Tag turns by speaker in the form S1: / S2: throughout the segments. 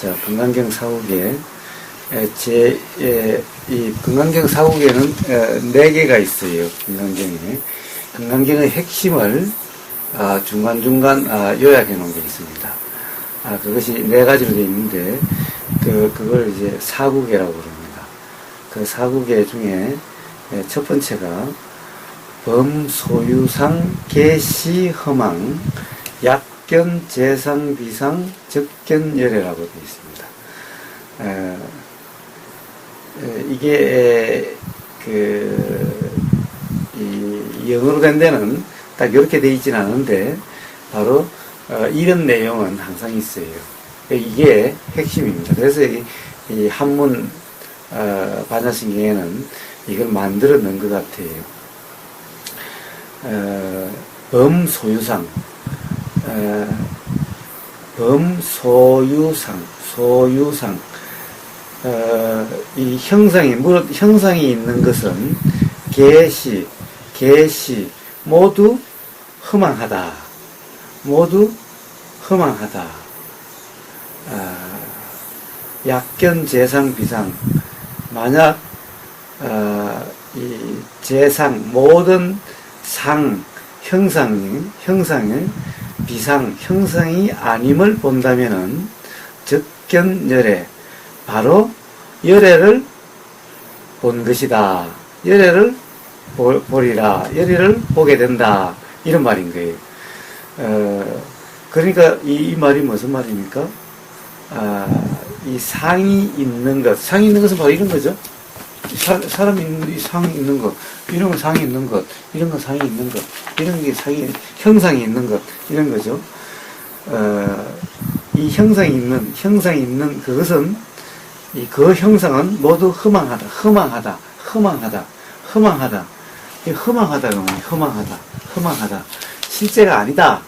S1: 자, 금강경 사국에 이 금강경 사국에는 4개가 있어요. 금강경에. 금강경의 핵심을 중간중간 요약해 놓은 게 있습니다. 그것이 4가지로 되어 있는데 그걸 이제 사국계라고 부릅니다. 그 사국계 중에 첫 번째가 범소유상 계시허망 약견 재상 비상 적견열애라고 되어 있습니다. 이게 이 영어로 된 데는 딱 이렇게 되어 있지는 않은데 바로 이런 내용은 항상 있어요. 이게 핵심입니다. 그래서 이 한문 반야신경에는 이걸 만들어 놓은 것 같아요. 범소유상, 소유상. 이 형상이, 물론 형상이 있는 것은 계시, 모두 허망하다. 약견, 재상, 비상. 만약, 이 재상, 모든 형상의 비상, 형상이 아님을 본다면은, 적견열애, 바로 열애를 본 것이다. 열애를 보리라. 열애를 보게 된다. 이런 말인 거예요. 그러니까 이 말이 무슨 말입니까? 이 상이 있는 것은 바로 이런 거죠. 사람이 이 상이 있는 것, 이런 건 상이 있는 것, 이런 건 상이 있는 것, 이런 게 형상이 있는 것, 이런 거죠. 이 형상이 있는 그것은 그 형상은 모두 허망하다. 이 허망하다가 뭐냐? 허망하다. 실제가 아니다.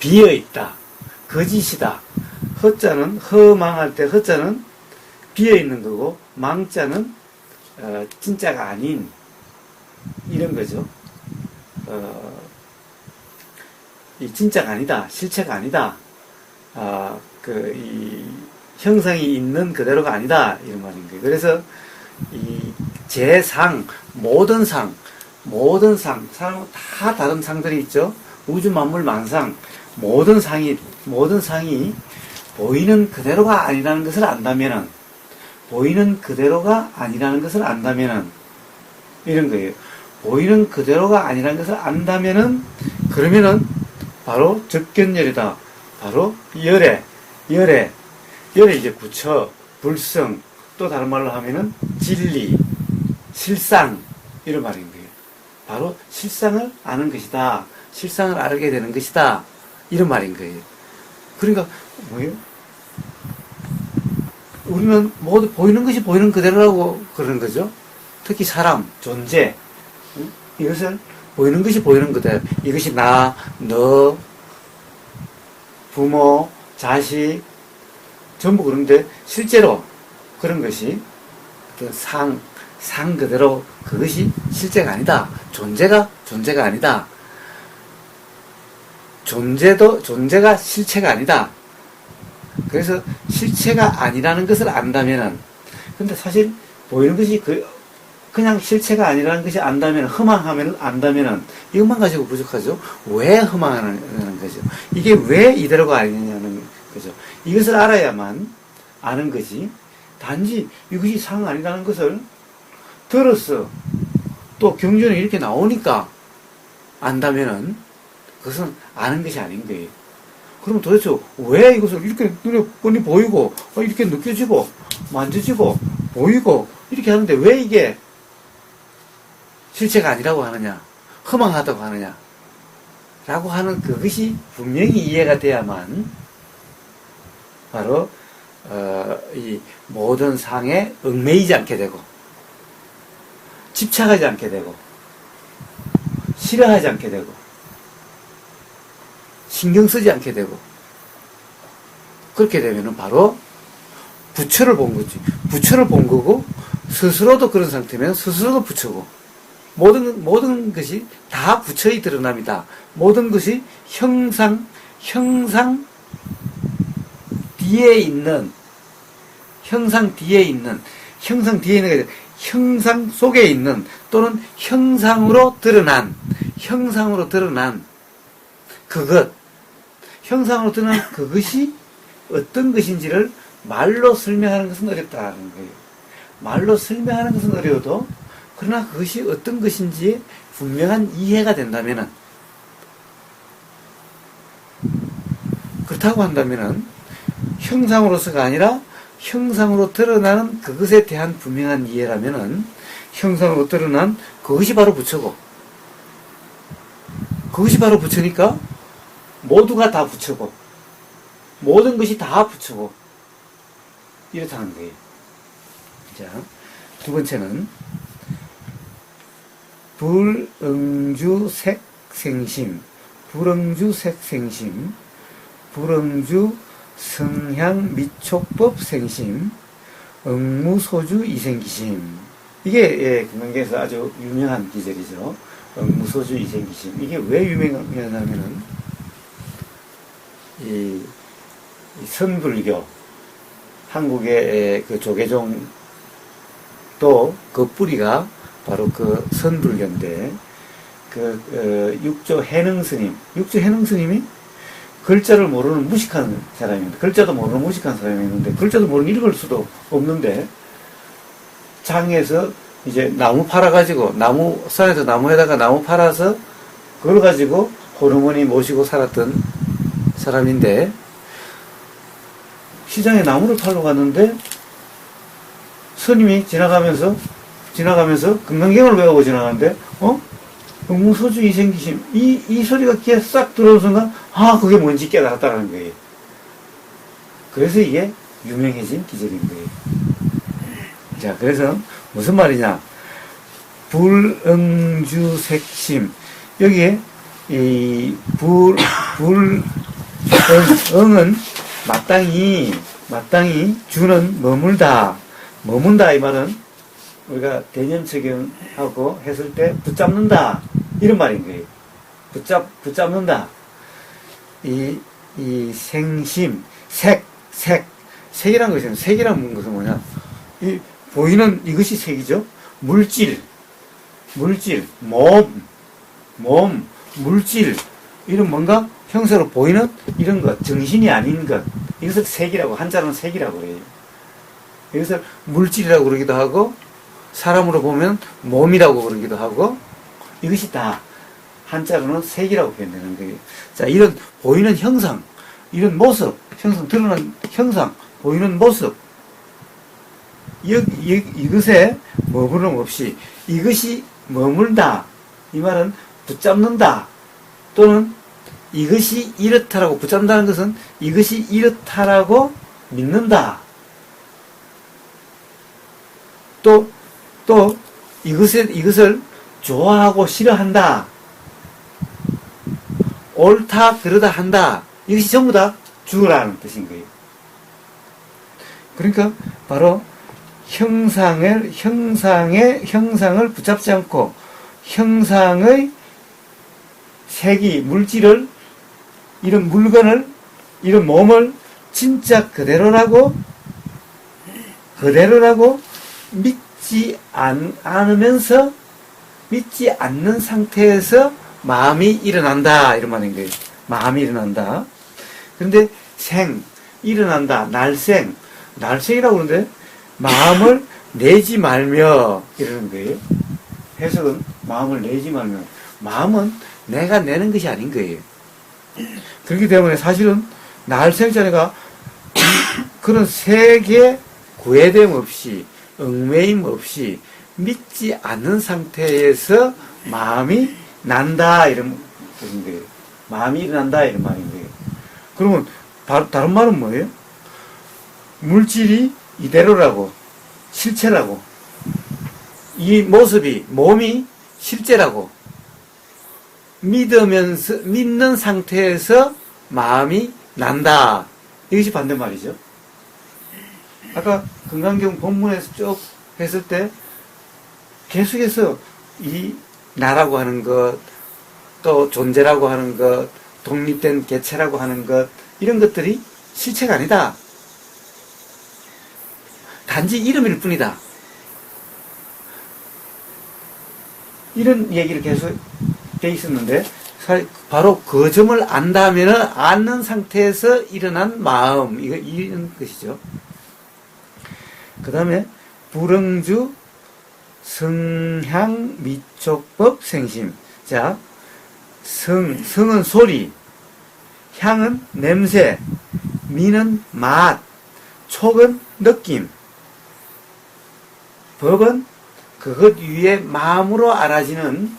S1: 비어있다. 거짓이다. 허자는, 허망할 때 허자는 비어있는 거고, 망자는, 진짜가 아닌, 이런 거죠. 이 진짜가 아니다. 실체가 아니다. 이 형상이 있는 그대로가 아니다. 이런 말인 거예요. 그래서 이 재상, 모든 상, 사람은 다 다른 상들이 있죠. 우주 만물 만상, 모든 상이 보이는 그대로가 아니라는 것을 안다면은, 이런 거예요. 보이는 그대로가 아니라는 것을 안다면은, 그러면은, 바로 적견열이다. 바로 열애 이제 구처, 불성, 또 다른 말로 하면은 진리, 실상, 이런 말인 거예요. 바로 실상을 아는 것이다. 실상을 알게 되는 것이다. 이런 말인 거예요. 그러니까 뭐예요? 우리는 모두 보이는 것이 보이는 그대로라고 그러는 거죠. 특히 사람, 존재, 이것을 보이는 것이 보이는 그대로. 이것이 나, 너, 부모, 자식, 전부 그런데 실제로 그런 것이 상 그대로 그것이 실제가 아니다. 존재가 아니다. 존재가 실체가 아니다. 그래서 실체가 아니라는 것을 안다면은, 근데 사실 보이는 것이 그냥 실체가 아니라는 것이 안다면은, 이것만 가지고 부족하죠. 왜 허망하는 거죠? 이게 왜 이대로가 아니냐는 거죠. 이것을 알아야만 아는 거지. 단지 이것이 상 아니라는 것을 들었어. 또 경전에 이렇게 나오니까 안다면은, 그것은 아는 것이 아닌 거예요. 그럼 도대체 왜 이것을 이렇게 눈에 뻔히 보이고, 이렇게 느껴지고, 만져지고, 보이고, 이렇게 하는데 왜 이게 실체가 아니라고 하느냐, 허망하다고 하느냐, 라고 하는 그것이 분명히 이해가 돼야만, 바로, 이 모든 상에 얽매이지 않게 되고, 집착하지 않게 되고, 싫어하지 않게 되고, 신경 쓰지 않게 되고, 그렇게 되면은 바로 부처를 본 거지. 부처를 본 거고, 스스로도 그런 상태면 스스로도 부처고, 모든 것이 다 부처의 드러남이다. 모든 것이 형상 뒤에 있는, 형상 속에 있는, 또는 형상으로 드러난 그것이 어떤 것인지를 말로 설명하는 것은 어렵다는 거예요. 말로 설명하는 것은 어려워도, 그러나 그것이 어떤 것인지에 분명한 이해가 된다면은, 그렇다고 한다면은, 형상으로서가 아니라 형상으로 드러나는 그것에 대한 분명한 이해라면은, 형상으로 드러난 그것이 바로 부처고, 그것이 바로 부처니까 모두가 다 부처고, 모든 것이 다 부처고, 이렇다는 거예요. 자, 두 번째는 불응주 색생심, 불응주 성향 미촉법 생심, 응무소주 이생기심. 이게 금강경에서 아주 유명한 기절이죠. 응무소주 이생기심. 이게 왜 유명하냐면은 이 선불교, 한국의 그 조계종도 그 뿌리가 바로 그 선불교인데, 육조 해능 스님이 글자를 모르는 무식한 사람입니다. 글자도 모르는 무식한 사람이었는데, 글자도 모르는 읽을 수도 없는데, 장에서 이제 나무 팔아가지고, 산에서 나무에다가 나무 팔아서, 그걸 가지고 호르몬이 모시고 살았던 사람인데, 시장에 나무를 팔러 갔는데, 스님이 지나가면서 금강경을 외우고 지나가는데, 응무소주 이생기심, 이 소리가 귀에 싹 들어오는 순간, 그게 뭔지 깨달았다는 거예요. 그래서 이게 유명해진 기절인 거예요. 자, 그래서 무슨 말이냐? 불응주색심. 여기에 응은 마땅히 주는 머문다 이 말은 우리가 대념적용하고 했을 때 붙잡는다 이런 말인 거예요. 붙잡는다. 이 생심, 색이란 것은, 색이란 것은 뭐냐? 이 보이는 이것이 색이죠. 물질, 몸, 물질, 이런 뭔가 형사로 보이는 이런 것, 정신이 아닌 것, 이것을 색이라고, 한자로는 색이라고 그래요. 이것을 물질이라고 그러기도 하고, 사람으로 보면 몸이라고 그러기도 하고, 이것이 다 한자로는 색이라고 표현되는 거예요. 자, 이런 보이는 형상, 이런 모습, 드러난 형상, 보이는 모습, 이것에 머무름 없이, 이것이 머물다, 이 말은 붙잡는다, 또는 이것이 이렇다라고, 붙잡는다는 것은 이것이 이렇다라고 믿는다. 또 이것을 좋아하고 싫어한다. 옳다, 그러다 한다. 이것이 전부 다 주라는 뜻인 거예요. 그러니까 바로 형상을 붙잡지 않고 형상의 색이, 물질을, 이런 물건을, 이런 몸을 진짜 그대로라고 믿지 않으면서, 믿지 않는 상태에서 마음이 일어난다 이런 말인 거예요. 마음이 일어난다. 그런데 일어난다, 날생이라고 그러는데 마음을 내지 말며 이러는 거예요. 해석은 마음을 내지 말며, 마음은 내가 내는 것이 아닌 거예요. 그렇기 때문에 사실은 날생자네가 그런 색에 구애됨 없이, 얽매임 없이 믿지 않는 상태에서 마음이 난다 이런 뜻인 거예요. 마음이 일어난다 이런 말인 거예요. 그러면 다른 말은 뭐예요? 물질이 이대로라고, 실체라고, 이 모습이, 몸이 실제라고 믿는 상태에서 마음이 난다. 이것이 반대말이죠. 아까 금강경 본문에서 쭉 했을 때 계속해서 이 나라고 하는 것, 또 존재라고 하는 것, 독립된 개체라고 하는 것, 이런 것들이 실체가 아니다. 단지 이름일 뿐이다. 이런 얘기를 계속 돼 있었는데, 바로 그 점을 안다면은 아는 상태에서 일어난 마음, 이런 것이죠. 그 다음에 불응주 성향 미촉법 생심. 자, 성은 소리, 향은 냄새, 미는 맛, 촉은 느낌, 법은 그것 위에 마음으로 알아지는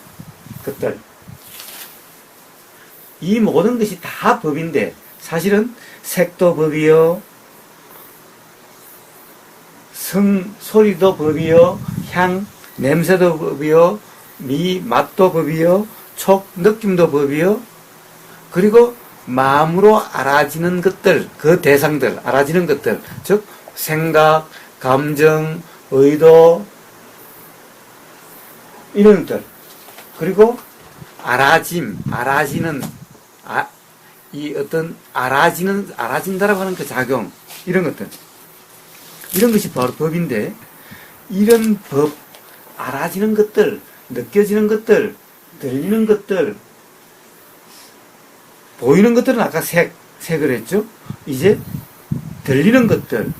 S1: 것들. 이 모든 것이 다 법인데 사실은 색도 법이요, 소리도 법이요, 향, 냄새도 법이요, 미, 맛도 법이요, 촉, 느낌도 법이요, 그리고 마음으로 알아지는 것들, 그 대상들, 알아지는 것들, 즉 생각, 감정, 의도, 이런 것들, 그리고 알아지는, 이 어떤 알아진다라고 하는 그 작용, 이런 것들, 이런 것이 바로 법인데, 이런 법, 알아지는 것들, 느껴지는 것들, 들리는 것들, 보이는 것들은 아까 색을 했죠? 이제 들리는 것들,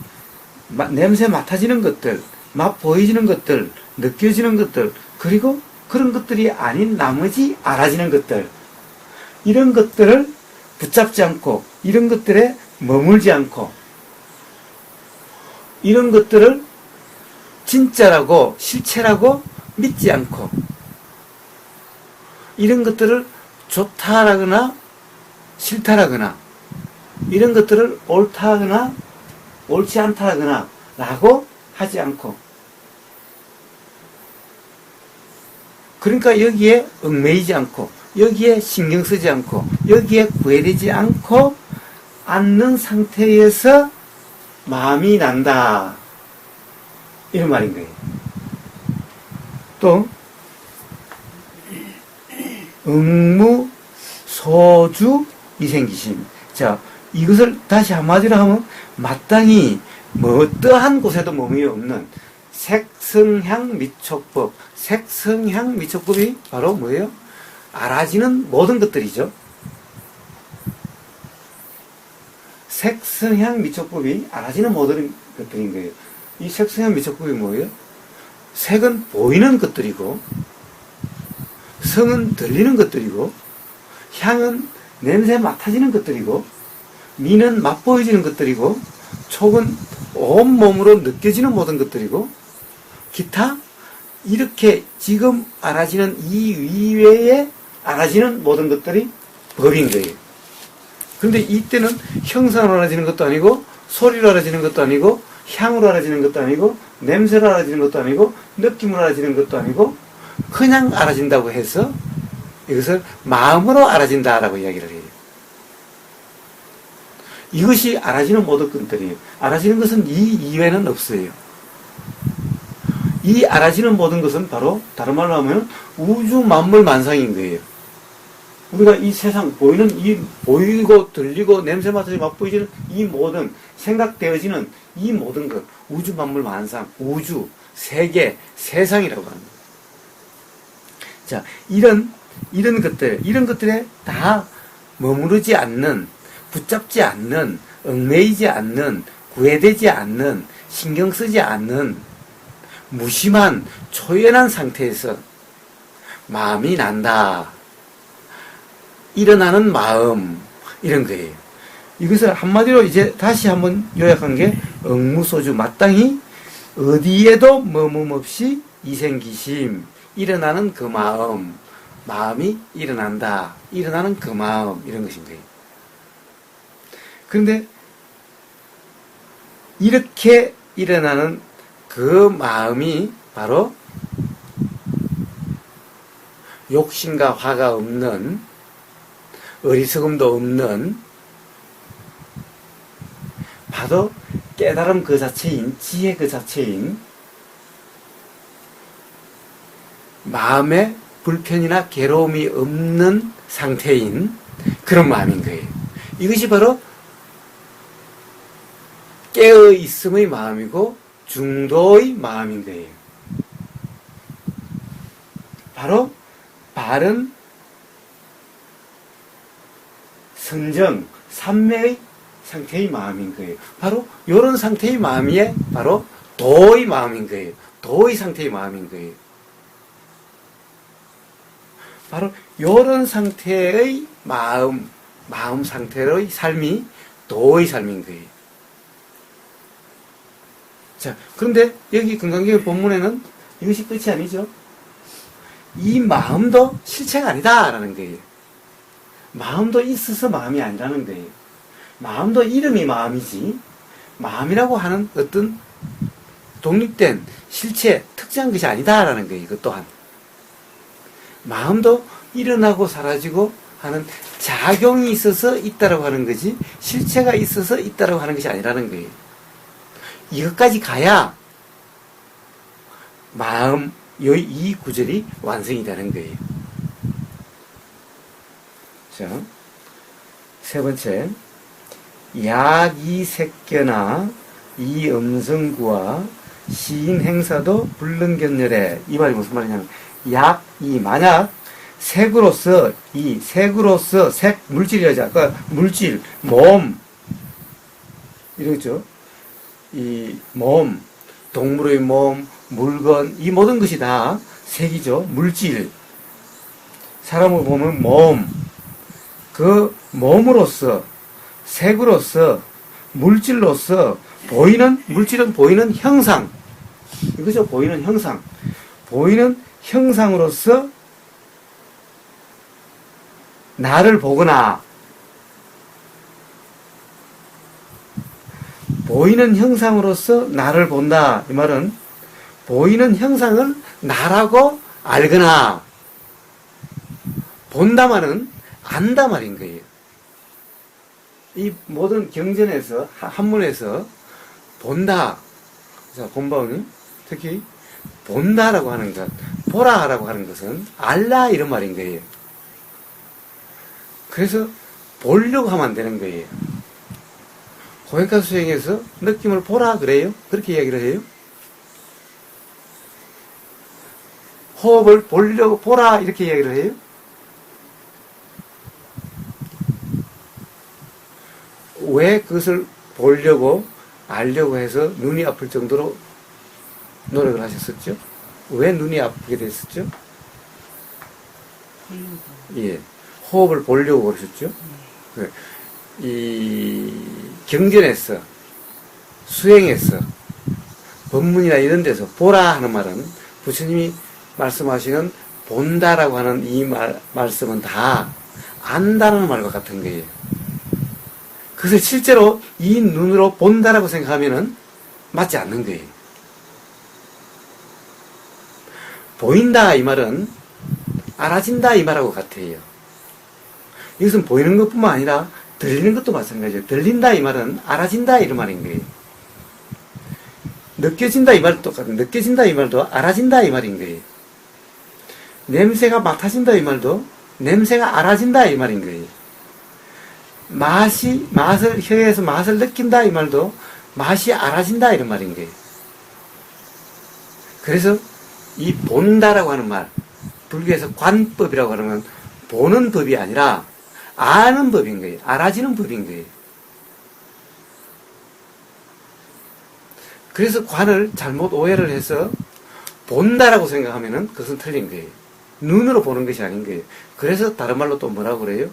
S1: 냄새 맡아지는 것들, 맛 보이지는 것들, 느껴지는 것들, 그리고 그런 것들이 아닌 나머지 알아지는 것들, 이런 것들을 붙잡지 않고, 이런 것들에 머물지 않고, 이런 것들을 진짜라고, 실체라고 믿지 않고, 이런 것들을 좋다라거나 싫다라거나, 이런 것들을 옳다거나 옳지 않다거나 라고 하지 않고, 그러니까 여기에 얽매이지 않고, 여기에 신경 쓰지 않고, 여기에 구애되지 않고 않는 상태에서 마음이 난다, 이런 말인 거예요. 또 응무 소주 이생기심. 자, 이것을 다시 한마디로 하면 마땅히 어떠한 곳에도 머물러 없는 색성향 미촉법. 색성향 미촉법이 바로 뭐예요? 알아지는 모든 것들이죠. 색성향 미촉법이 알아지는 모든 것들인 거예요. 이 색성향 미촉법이 뭐예요? 색은 보이는 것들이고, 성은 들리는 것들이고, 향은 냄새 맡아지는 것들이고, 미는 맛보여지는 것들이고, 촉은 온몸으로 느껴지는 모든 것들이고, 기타 이렇게 지금 알아지는 이 이외에 알아지는 모든 것들이 법인 거예요. 그런데 이때는 형상으로 알아지는 것도 아니고, 소리로 알아지는 것도 아니고, 향으로 알아지는 것도 아니고, 냄새로 알아지는 것도 아니고, 느낌으로 알아지는 것도 아니고, 그냥 알아진다고 해서 이것을 마음으로 알아진다라고 이야기를 해요. 이것이 알아지는 모든 것들이에요. 알아지는 것은 이 이외에는 없어요. 이 알아지는 모든 것은 바로 다른 말로 하면 우주 만물 만상인 거예요. 우리가 이 세상 보이는, 이 보이고 들리고 냄새 맡아지고 맛보이지는 이 모든, 생각되어지는 이 모든 것, 우주 만물 만상, 우주, 세계, 세상이라고 합니다. 자, 이런 것들에 다 머무르지 않는, 붙잡지 않는, 얽매이지 않는, 구애되지 않는, 신경 쓰지 않는 무심한 초연한 상태에서 마음이 난다. 일어나는 마음, 이런 거예요. 이것을 한마디로 이제 다시 한번 요약한 게 응무소주, 마땅히 어디에도 머문 없이 이생기심, 일어나는 그 마음, 마음이 일어난다, 일어나는 그 마음, 이런 것인 거예요. 그런데 이렇게 일어나는 그 마음이 바로 욕심과 화가 없는, 어리석음도 없는, 바로 깨달음 그 자체인, 지혜 그 자체인 마음에 불편이나 괴로움이 없는 상태인 그런 마음인 거예요. 이것이 바로 깨어있음의 마음이고 중도의 마음인 거예요. 바로 바른 선정, 삼매의 상태의 마음인 거예요. 바로 이런 상태의 마음이 바로 도의 마음인 거예요. 도의 상태의 마음인 거예요. 바로 이런 상태의 마음 상태의 삶이 도의 삶인 거예요. 자, 그런데 여기 금강경 본문에는 이것이 끝이 아니죠. 이 마음도 실체가 아니다라는 거예요. 마음도 있어서 마음이 아니라는 거예요. 마음도 이름이 마음이지, 마음이라고 하는 어떤 독립된 실체, 특정한 것이 아니다라는 거예요. 이것 또한. 마음도 일어나고 사라지고 하는 작용이 있어서 있다라고 하는 거지, 실체가 있어서 있다라고 하는 것이 아니라는 거예요. 이것까지 가야 마음, 이 구절이 완성이 되는 거예요. 자, 세 번째. 약이색견나 이음성구와 시인행사도 불능견열에. 이 말이 무슨 말이냐면, 만약 색으로서, 색, 물질이라자. 그러니까 물질, 몸, 이러죠. 이 몸, 동물의 몸, 물건, 이 모든 것이 다 색이죠. 물질. 사람을 보면 몸, 그 몸으로서, 색으로서, 물질로서 물질은 보이는 형상. 이거죠. 보이는 형상. 보이는 형상으로서 나를 보거나, 보이는 형상으로서 나를 본다. 이 말은 보이는 형상을 나라고 알거나, 본다 말은 안다 말인 거예요. 이 모든 경전에서, 한문에서 본다, 자, 본바오님, 특히 본다라고 하는 것, 보라라고 하는 것은 알라 이런 말인 거예요. 그래서 보려고 하면 안 되는 거예요. 고행가 수행에서 느낌을 보라 그래요? 그렇게 이야기를 해요? 호흡을 보려고 보라 이렇게 이야기를 해요? 왜 그것을 보려고 알려고 해서 눈이 아플 정도로 노력을 하셨었죠? 왜 눈이 아프게 됐었죠? 예, 호흡을 보려고 그러셨죠? 이 경전에서, 수행에서, 법문이나 이런 데서 보라 하는 말은 부처님이 말씀하시는 본다라고 하는 이 말씀은 다 안다는 말과 같은 거예요. 그것을 실제로 이 눈으로 본다라고 생각하면은 맞지 않는 거예요. 보인다 이 말은 알아진다 이 말하고 같아요. 이것은 보이는 것뿐만 아니라 들리는 것도 마찬가지예요. 들린다 이 말은 알아진다 이런 말인 거예요. 느껴진다 이 말도 똑같은, 느껴진다 이 말도 알아진다 이 말인 거예요. 냄새가 맡아진다 이 말도 냄새가 알아진다 이 말인 거예요. 혀에서 맛을 느낀다 이 말도 맛이 알아진다 이런 말인 거예요. 그래서 이 본다라고 하는 말, 불교에서 관법이라고 하는 건 보는 법이 아니라 아는 법인 거예요. 알아지는 법인 거예요. 그래서 관을 잘못 오해를 해서 본다라고 생각하면은 그것은 틀린 거예요. 눈으로 보는 것이 아닌 거예요. 그래서 다른 말로 또 뭐라고 그래요?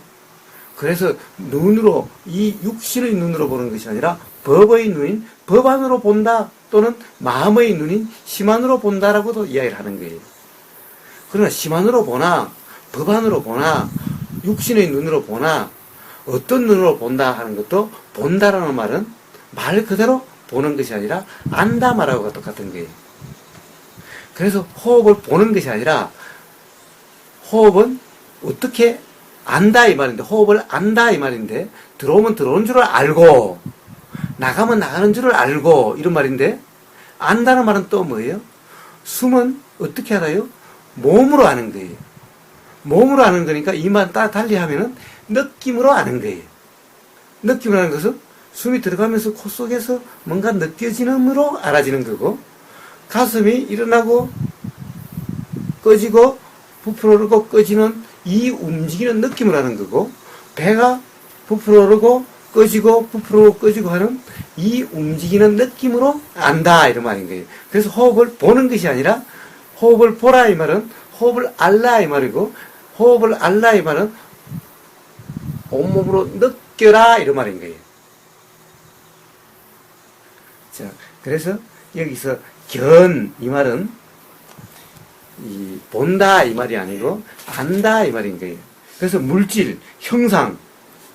S1: 그래서 눈으로, 이 육신의 눈으로 보는 것이 아니라 법의 눈인 법 안으로 본다, 또는 마음의 눈인 심 안으로 본다라고도 이야기를 하는 거예요. 그러나 심 안으로 보나 법 안으로 보나 육신의 눈으로 보나 어떤 눈으로 본다 하는 것도, 본다라는 말은 말 그대로 보는 것이 아니라 안다 말하고 똑같은 거예요. 그래서 호흡을 보는 것이 아니라 호흡은 어떻게 안다 이 말인데, 호흡을 안다 이 말인데, 들어오면 들어오는 줄을 알고 나가면 나가는 줄을 알고 이런 말인데, 안다는 말은 또 뭐예요? 숨은 어떻게 알아요? 몸으로 아는 거예요. 몸으로 아는 거니까 이만 달리 하면은 느낌으로 아는 거예요. 느낌으로 아는 것은 숨이 들어가면서 코 속에서 뭔가 느껴지는으로 알아지는 거고, 가슴이 일어나고 꺼지고 부풀어 오르고 꺼지는 이 움직이는 느낌을 하는 거고, 배가 부풀어 오르고 꺼지고 부풀어 오르고 꺼지고 하는 이 움직이는 느낌으로 안다 이런 말인 거예요. 그래서 호흡을 보는 것이 아니라 호흡을 보라 이 말은 호흡을 알라 이 말이고, 호흡을 알라 이 말은 온몸으로 느껴라 이런 말인 거예요. 자, 그래서 여기서 이 말은 본다 이 말이 아니고 안다 이 말인 거예요. 그래서 물질, 형상,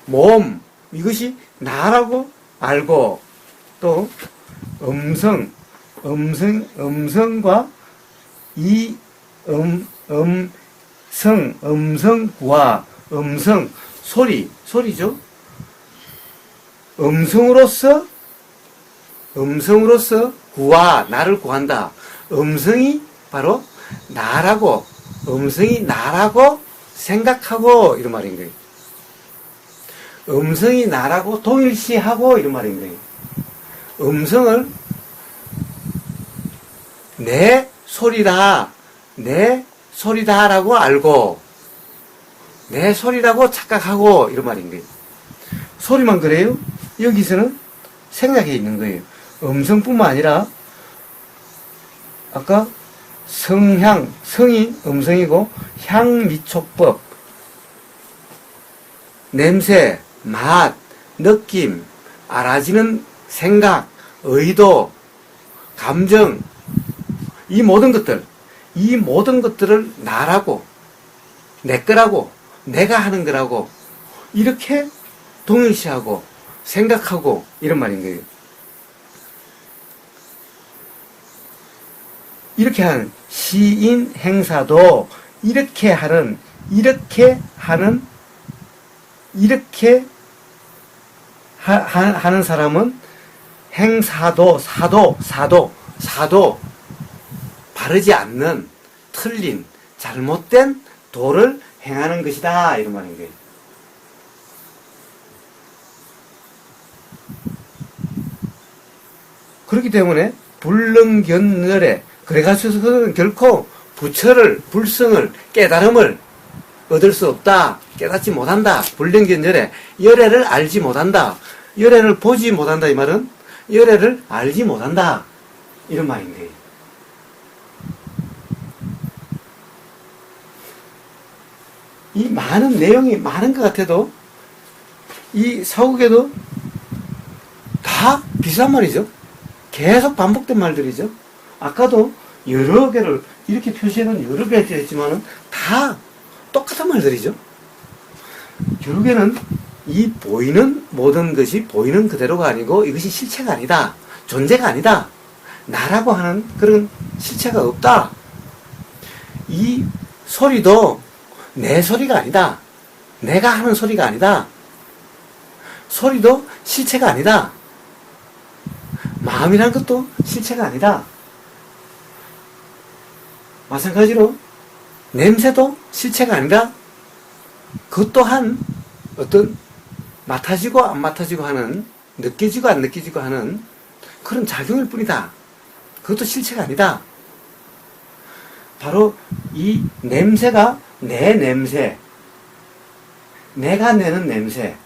S1: 몸 이것이 나라고 알고, 또 음성과 이 음성과 소리죠. 음성으로서 구하, 나를 구한다. 음성이 바로 나라고, 음성이 나라고 생각하고 이런 말인 거예요. 음성이 나라고 동일시하고 이런 말인 거예요. 음성을 내 소리다라고 알고, 내 소리라고 착각하고 이런 말인 거예요. 소리만 그래요? 여기서는 생략해 있는 거예요. 음성뿐만 아니라 아까 성이 음성이고, 향미촉법, 냄새, 맛, 느낌, 알아지는 생각, 의도, 감정, 이 모든 것들을 나라고, 내 거라고, 내가 하는 거라고 이렇게 동일시하고 생각하고 이런 말인 거예요. 이렇게 하는 시인 행사도 이렇게 하는 사람은 행사도 사도 바르지 않는 틀린 잘못된 도를 행하는 것이다 이런 말인 거예요. 그렇기 때문에 불능견열에 그래가지고 그는 결코 불성을 깨달음을 얻을 수 없다, 깨닫지 못한다. 불능견열에 열애를 알지 못한다, 열애를 보지 못한다 이 말은 열애를 알지 못한다 이런 말인 거예요. 이 많은 내용이 많은 것 같아도 이 사국에도 다 비슷한 말이죠. 계속 반복된 말들이죠. 아까도 여러 개를 이렇게 표시해놓은 여러 개가 있지만은 다 똑같은 말들이죠. 결국에는 이 보이는 모든 것이 보이는 그대로가 아니고 이것이 실체가 아니다, 존재가 아니다, 나라고 하는 그런 실체가 없다. 이 소리도 내 소리가 아니다, 내가 하는 소리가 아니다, 소리도 실체가 아니다, 마음이라는 것도 실체가 아니다. 마찬가지로 냄새도 실체가 아니다. 그것 또한 어떤 맡아지고 안 맡아지고 하는, 느껴지고 안 느껴지고 하는 그런 작용일 뿐이다. 그것도 실체가 아니다. 바로 이 냄새가 내 냄새, 내가 내는 냄새,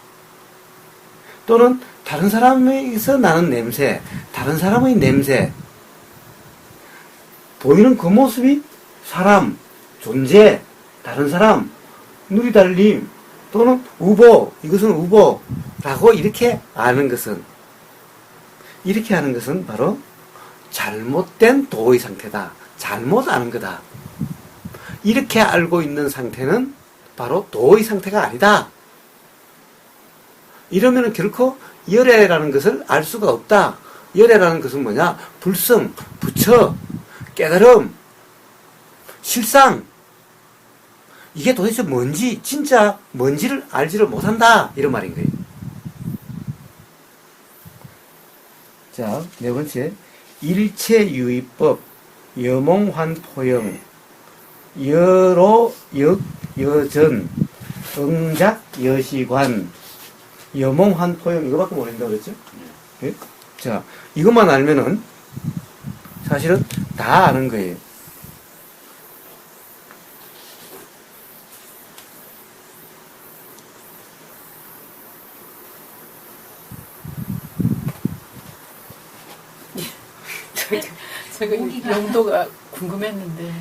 S1: 또는 다른 사람에게서 나는 냄새, 다른 사람의 냄새, 보이는 그 모습이 사람, 존재, 다른 사람, 누리달림, 또는 우보, 이것은 우보라고 이렇게 하는 것은 바로 잘못된 도의 상태다. 잘못 아는 거다. 이렇게 알고 있는 상태는 바로 도의 상태가 아니다. 이러면 결코 열애라는 것을 알 수가 없다. 열애라는 것은 뭐냐? 불성, 부처, 깨달음, 실상, 이게 도대체 뭔지, 진짜 뭔지를 알지를 못한다 이런 말인 거예요. 자, 네 번째, 일체유의법, 여몽환포영, 여로, 여전, 응작, 여시관, 여몽한 포용, 이거밖에 모른다고 그랬죠? 예? 자, 이것만 알면은 사실은 다 아는 거예요.
S2: 제가 용도가 궁금했는데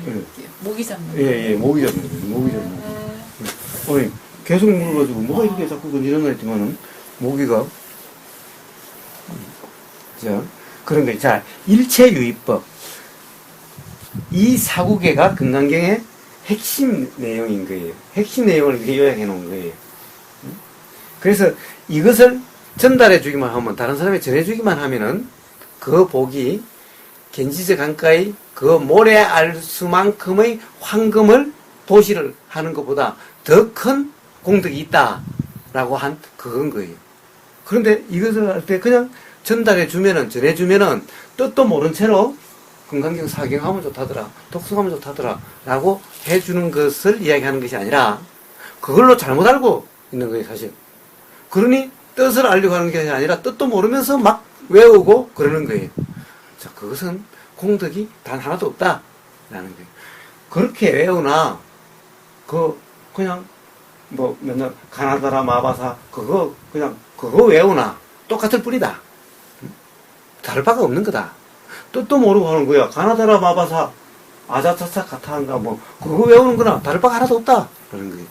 S2: 모기 잡는
S1: 예, 모기 잡는 거예요. 모기 잡는 거. 아니, 계속 물어가지고 뭐가 이렇게 자꾸 건드렸나 했지만은 모기가 자, 그런 거예요. 자, 일체유의법. 이 사구계가 금강경의 핵심 내용인 거예요. 핵심 내용을 이렇게 요약해 놓은 거예요. 그래서 이것을 전달해 주기만 하면, 다른 사람이 전해 주기만 하면은 그 복이 겐지스 강가의 그 모래 알 수만큼의 황금을 도시를 하는 것보다 더 큰 공덕이 있다라고 한 그건 거예요. 그런데 이것을 할 때 그냥 전달해 주면은, 전해 주면은 뜻도 모른 채로 금강경 사경하면 좋다더라, 독성하면 좋다더라 라고 해주는 것을 이야기하는 것이 아니라 그걸로 잘못 알고 있는 거예요, 사실. 그러니 뜻을 알려고 하는 게 아니라 뜻도 모르면서 막 외우고 그러는 거예요. 자, 그것은 공덕이 단 하나도 없다라는 거예요. 그렇게 외우나 그냥 뭐 맨날 가나다라 마바사 그거 외우나 똑같을 뿐이다. 다를 바가 없는 거다. 뜻도 모르고 하는 거야. 가나다라 마바사 아자차차 카타한가 뭐 그거 외우는 거나 다를 바가 하나도 없다 그러는 거예요.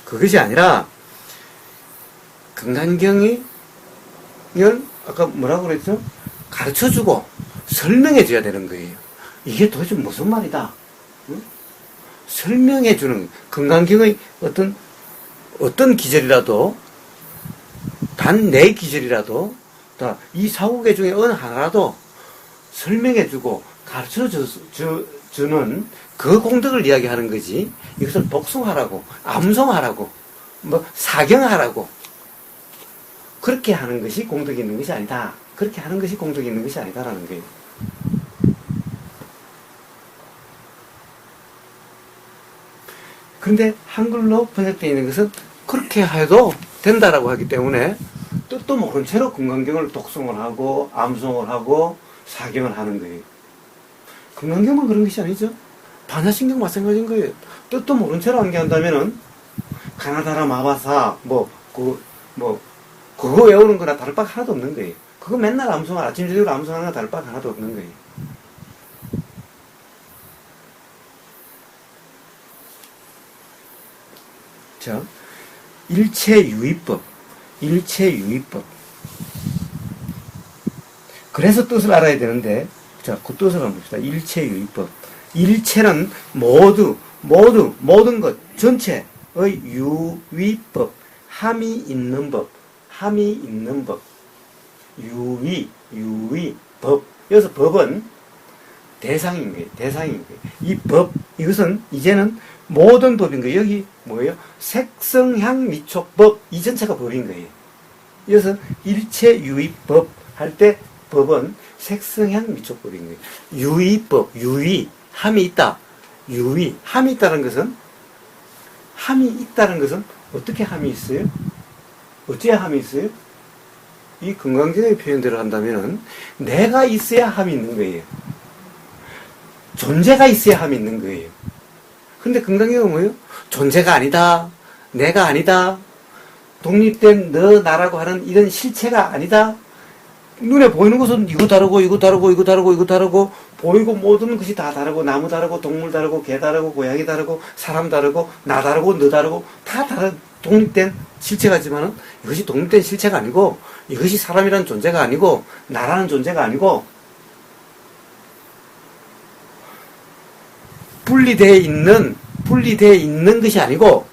S1: 그것이 아니라 금강경이 아까 뭐라고 그랬죠? 가르쳐주고 설명해줘야 되는 거예요. 이게 도대체 무슨 말이다? 응? 설명해주는 금강경의 어떤 기절이라도 단 네 기절이라도 이 사후계 중에 어느 하나라도 설명해주고 가르쳐주는 그 공덕을 이야기하는 거지. 이것을 독송하라고 암송하라고 뭐 사경하라고 그렇게 하는 것이 공덕이 있는 것이 아니다. 그렇게 하는 것이 공덕이 있는 것이 아니다라는 거예요. 그런데 한글로 번역되어 있는 것은 그렇게 해도 된다라고 하기 때문에 뜻도 모른 채로 금강경을 독송을 하고 암송을 하고 사경을 하는 거예요. 금강경만 그런 것이 아니죠. 반야신경 마찬가지인 거예요. 뜻도 모른 채로 암기한다면은 가나다라 마바사 그거 외우는 거나 다를 바가 하나도 없는 거예요. 그거 맨날 아침 저녁으로 암송하는 거나 다를 바가 하나도 없는 거예요. 자, 일체유의법. 그래서 뜻을 알아야 되는데, 자, 그 뜻을 한번 봅시다. 일체유의법. 일체는 모든 것, 전체의 유의법. 함이 있는 법. 유의법. 여기서 법은 대상인 거예요. 이 법, 이것은 이제는 모든 법인 거예요. 여기 뭐예요? 색성향 미촉법, 이 전체가 법인 거예요. 여기서 일체유의법 할 때 법은 색성향 미촉법인 거예요. 유의법, 함이 있다. 함이 있다는 것은 어떻게 함이 있어요? 어찌해야 함이 있어요? 이 금강경의 표현대로 한다면은 내가 있어야 함이 있는 거예요. 존재가 있어야 함이 있는 거예요. 근데 금강경은 뭐예요? 존재가 아니다. 내가 아니다. 독립된 너, 나라고 하는 이런 실체가 아니다. 눈에 보이는 것은 이거 다르고 보이고 모든 것이 다 다르고 나무 다르고 동물 다르고 개 다르고 고양이 다르고 사람 다르고 나 다르고 너 다르고 다 다른 독립된 실체가지만은 이것이 독립된 실체가 아니고 이것이 사람이라는 존재가 아니고 나라는 존재가 아니고 분리되어 있는 것이 아니고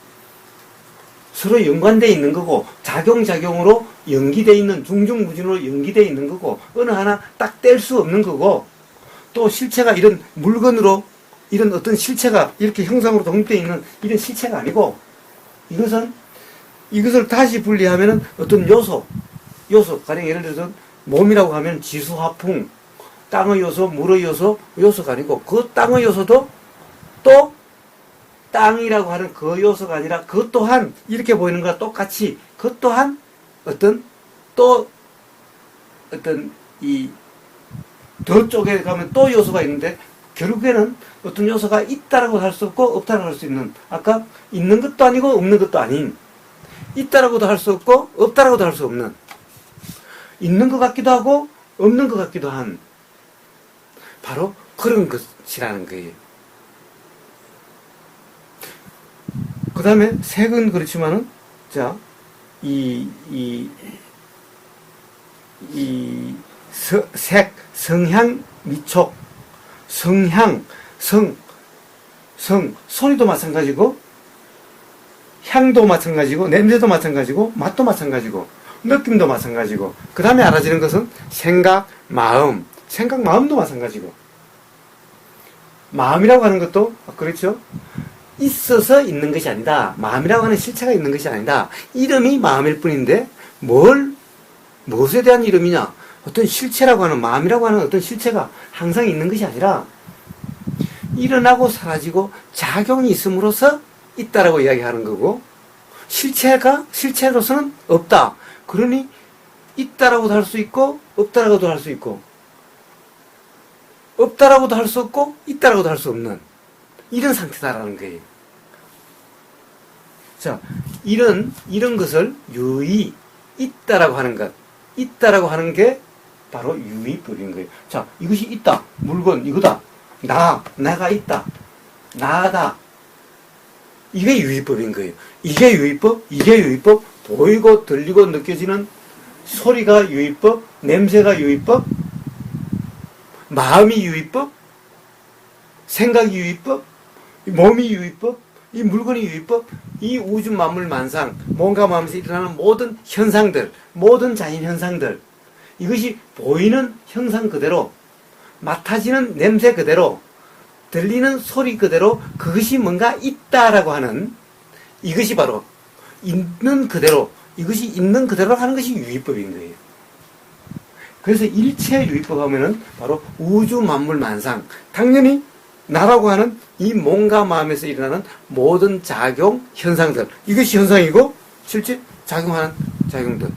S1: 서로 연관되어 있는 거고 작용으로 연기되어 있는 중중무진으로 연기되어 있는 거고 어느 하나 딱 뗄 수 없는 거고 또 실체가 이런 물건으로 이런 어떤 실체가 이렇게 형상으로 독립되어 있는 이런 실체가 아니고 이것을 다시 분리하면은 어떤 요소 가령 예를 들어서 몸이라고 하면 지수화풍 땅의 요소 물의 요소가 아니고 그 땅의 요소도 또 땅이라고 하는 그 요소가 아니라 그것 또한 이렇게 보이는 거랑 똑같이 그것 또한 어떤 또 어떤 이 더 쪽에 가면 또 요소가 있는데 결국에는 어떤 요소가 있다라고 할 수 없고 없다라고 할 수 있는 아까 있는 것도 아니고 없는 것도 아닌 있다라고도 할 수 없고 없다라고도 할 수 없는 있는 것 같기도 하고 없는 것 같기도 한 바로 그런 것이라는 거예요. 그 다음에 색은 그렇지만은 자, 색, 성향, 미촉, 성향, 소리도 마찬가지고, 향도 마찬가지고, 냄새도 마찬가지고, 맛도 마찬가지고, 느낌도 마찬가지고, 그 다음에 알아지는 것은 생각, 마음도 마찬가지고, 마음이라고 하는 것도, 그렇죠? 있어서 있는 것이 아니다. 마음이라고 하는 실체가 있는 것이 아니다. 이름이 마음일 뿐인데, 무엇에 대한 이름이냐? 어떤 실체라고 하는, 마음이라고 하는 어떤 실체가 항상 있는 것이 아니라, 일어나고 사라지고 작용이 있음으로써 있다라고 이야기하는 거고, 실체로서는 없다. 그러니, 있다라고도 할 수 있고, 없다라고도 할 수 있고, 없다라고도 할 수 없고, 있다라고도 할 수 없는, 이런 상태다라는 거예요. 자, 이런 것을 유의, 있다라고 하는 것, 있다라고 하는 게 바로 유의법인 거예요. 자, 이것이 있다. 물건, 이거다. 내가 있다. 나다. 이게 유의법인 거예요. 이게 유의법, 보이고 들리고 느껴지는 소리가 유의법, 냄새가 유의법, 마음이 유의법, 생각이 유의법, 몸이 유의법, 이 물건이 유의법, 이 우주 만물 만상, 뭔가 마음에서 일어나는 모든 현상들, 모든 자연 현상들, 이것이 보이는 형상 그대로, 맡아지는 냄새 그대로, 들리는 소리 그대로, 그것이 뭔가 있다라고 하는, 이것이 바로 있는 그대로, 이것이 있는 그대로 하는 것이 유의법인 거예요. 그래서 일체 유의법 하면은 바로 우주 만물 만상, 당연히 나라고 하는 이 몸과 마음에서 일어나는 모든 작용 현상들, 이것이 현상이고 실제 작용하는 작용들,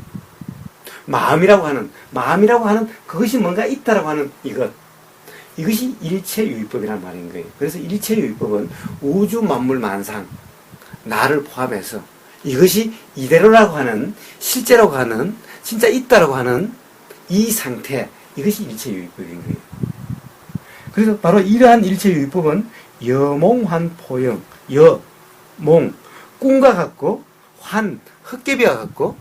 S1: 마음이라고 하는 그것이 뭔가 있다라고 하는 이것이 일체 유의법이란 말인 거예요. 그래서 일체 유의법은 우주 만물 만상, 나를 포함해서 이것이 이대로라고 하는, 실제라고 하는, 진짜 있다라고 하는 이 상태, 이것이 일체 유의법인 거예요. 그래서 바로 이러한 일체 유의법은 여몽환포영, 몽, 꿈과 같고, 헛개비와 같고,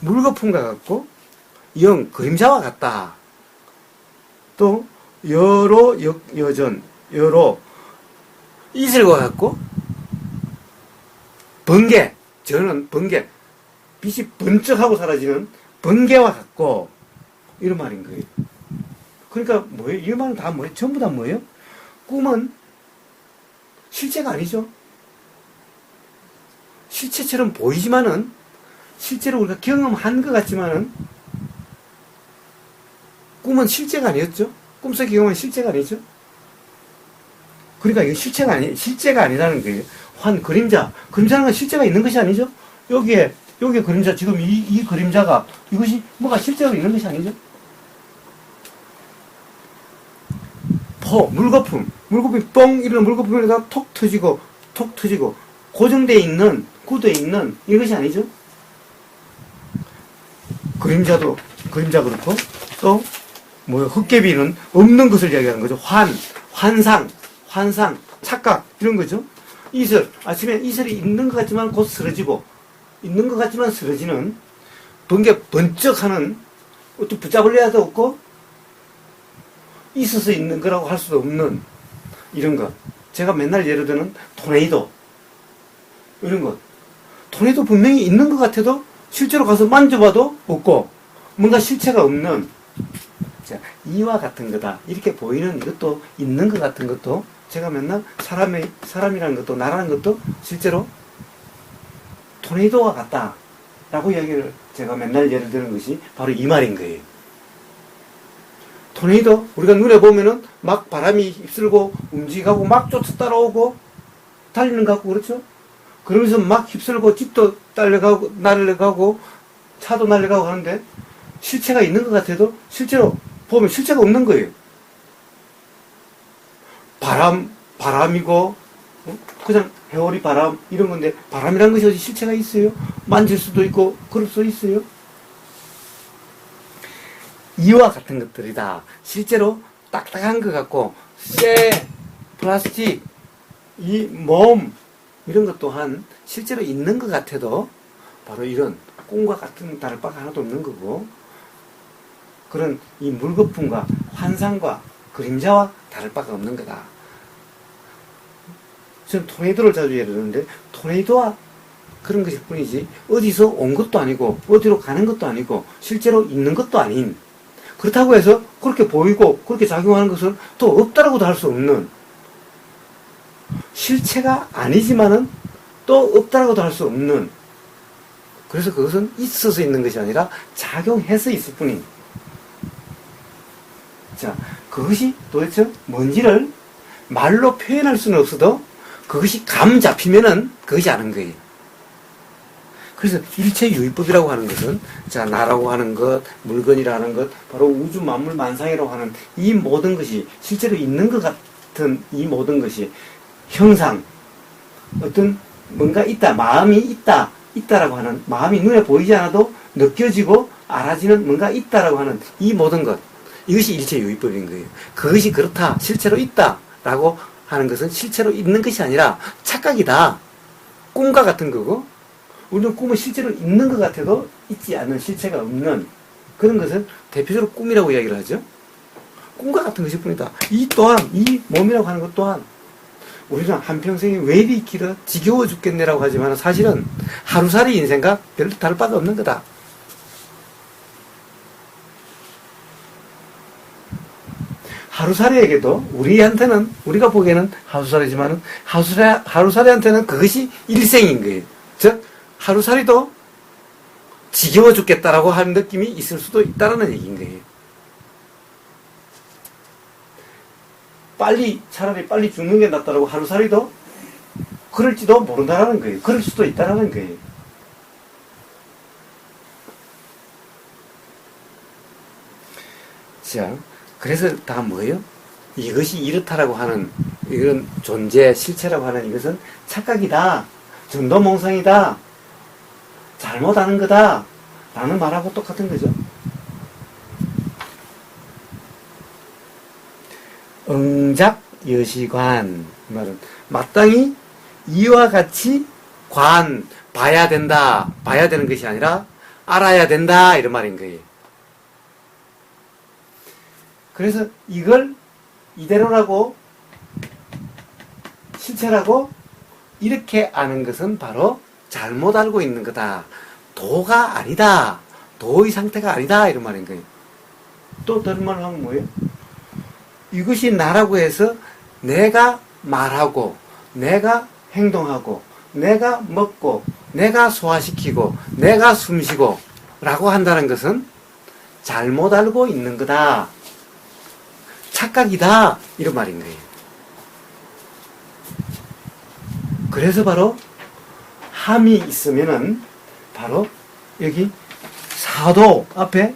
S1: 물거품과 같고, 그림자와 같다. 또 여로, 이슬과 같고, 저는 빛이 번쩍하고 사라지는 번개와 같고, 이런 말인 거예요. 그러니까 뭐예요? 이 말은 다 뭐예요? 전부 다 뭐예요? 꿈은 실제가 아니죠. 실체처럼 보이지만은, 실제로 우리가 경험한 것 같지만은, 꿈은 실제가 아니었죠. 꿈속 경험은 실제가 아니죠. 그러니까 이게 실제가 아니라는 거예요. 그림자라는 건 실제가 있는 것이 아니죠. 여기에 그림자, 지금 이 그림자가, 이것이 뭐가 실제로 있는 것이 아니죠. 물거품이 뻥 이러는 물거품에다가 톡 터지고, 고정되어 있는, 굳어 있는, 이것이 아니죠. 그림자 그렇고, 또, 헛개비는 없는 것을 이야기하는 거죠. 환상, 착각, 이런 거죠. 아침에 이슬이 있는 것 같지만 곧 쓰러지고, 있는 것 같지만 쓰러지는, 번쩍하는, 어떻게 붙잡을 수도 없고, 있어서 있는 거라고 할 수도 없는, 이런 것. 제가 맨날 예를 드는 토네이도, 이런 것. 토네이도 분명히 있는 것 같아도, 실제로 가서 만져봐도 없고, 뭔가 실체가 없는, 자, 이와 같은 거다. 이렇게 보이는 이것도, 있는 것 같은 것도, 제가 맨날 사람이라는 것도, 나라는 것도, 실제로 토네이도와 같다. 라고 이야기를 제가 맨날 예를 드는 것이 바로 이 말인 거예요. 토네이도, 우리가 눈에 보면은 막 바람이 휩쓸고, 움직이고, 막 쫓아 따라오고, 달리는 것 같고, 그렇죠? 그러면서 막 휩쓸고 집도 날려가고 차도 날려가고 하는데 실체가 있는 것 같아도 실제로 보면 실체가 없는 거예요. 바람이고 그냥 회오리 바람 이런 건데 바람이란 것이 어디 실체가 있어요? 만질 수도 있고 그럴 수 있어요? 이와 같은 것들이다. 실제로 딱딱한 것 같고 쇠, 플라스틱, 이 몸 이런 것 또한 실제로 있는 것 같아도 바로 이런 꿈과 같은 다를 바가 하나도 없는 거고 그런 이 물거품과 환상과 그림자와 다를 바가 없는 거다. 저는 토네이도를 자주 예를 드는데 토네이도와 그런 것일 뿐이지 어디서 온 것도 아니고 어디로 가는 것도 아니고 실제로 있는 것도 아닌 그렇다고 해서 그렇게 보이고 그렇게 작용하는 것은 또 없다라고도 할 수 없는 실체가 아니지만은 또 없다라고도 할 수 없는 그래서 그것은 있어서 있는 것이 아니라 작용해서 있을 뿐인 자 그것이 도대체 뭔지를 말로 표현할 수는 없어도 그것이 감 잡히면은 그것이 아는 거예요. 그래서 일체유의법이라고 하는 것은 자 나라고 하는 것, 물건이라는 것, 바로 우주 만물 만상이라고 하는 이 모든 것이 실제로 있는 것 같은 이 모든 것이 형상, 어떤 뭔가 있다, 마음이 있다라고 하는 마음이 눈에 보이지 않아도 느껴지고 알아지는 뭔가 있다라고 하는 이 모든 것 이것이 일체유의법인 거예요. 그것이 그렇다, 실제로 있다라고 하는 것은 실제로 있는 것이 아니라 착각이다. 꿈과 같은 거고 우리는 꿈은 실제로 있는 것 같아도 있지 않는 실체가 없는 그런 것은 대표적으로 꿈이라고 이야기를 하죠. 꿈과 같은 것일 뿐이다. 이 또한 이 몸이라고 하는 것 또한 우리는 한평생에 왜 이리 길어 지겨워 죽겠네라고 하지만 사실은 하루살이 인생과 별로 다를 바가 없는 거다. 하루살이에게도 우리한테는 우리가 보기에는 하루살이지만은 하루살이한테는 그것이 일생인 거예요. 즉 하루살이도 지겨워 죽겠다라고 하는 느낌이 있을 수도 있다는 얘기인 거예요. 차라리 빨리 죽는 게 낫다라고 하루살이도 그럴지도 모른다라는 거예요. 그럴 수도 있다라는 거예요. 자, 그래서 다 뭐예요? 이것이 이렇다라고 하는 이런 존재, 실체라고 하는 이것은 착각이다. 전도몽상이다. 잘못하는 거다. 라는 말하고 똑같은 거죠. 응작여시관 말은 마땅히 이와 같이 봐야 된다. 봐야 되는 것이 아니라 알아야 된다. 이런 말인 거예요. 그래서 이걸 이대로라고 실체라고 이렇게 아는 것은 바로 잘못 알고 있는 거다. 도가 아니다. 도의 상태가 아니다. 이런 말인 거예요. 또 다른 말을 하면 뭐예요? 이것이 나라고 해서 내가 말하고 내가 행동하고 내가 먹고 내가 소화시키고 내가 숨쉬고 라고 한다는 것은 잘못 알고 있는 거다. 착각이다. 이런 말인 거예요. 그래서 바로 함이 있으면은 바로 여기 사도 앞에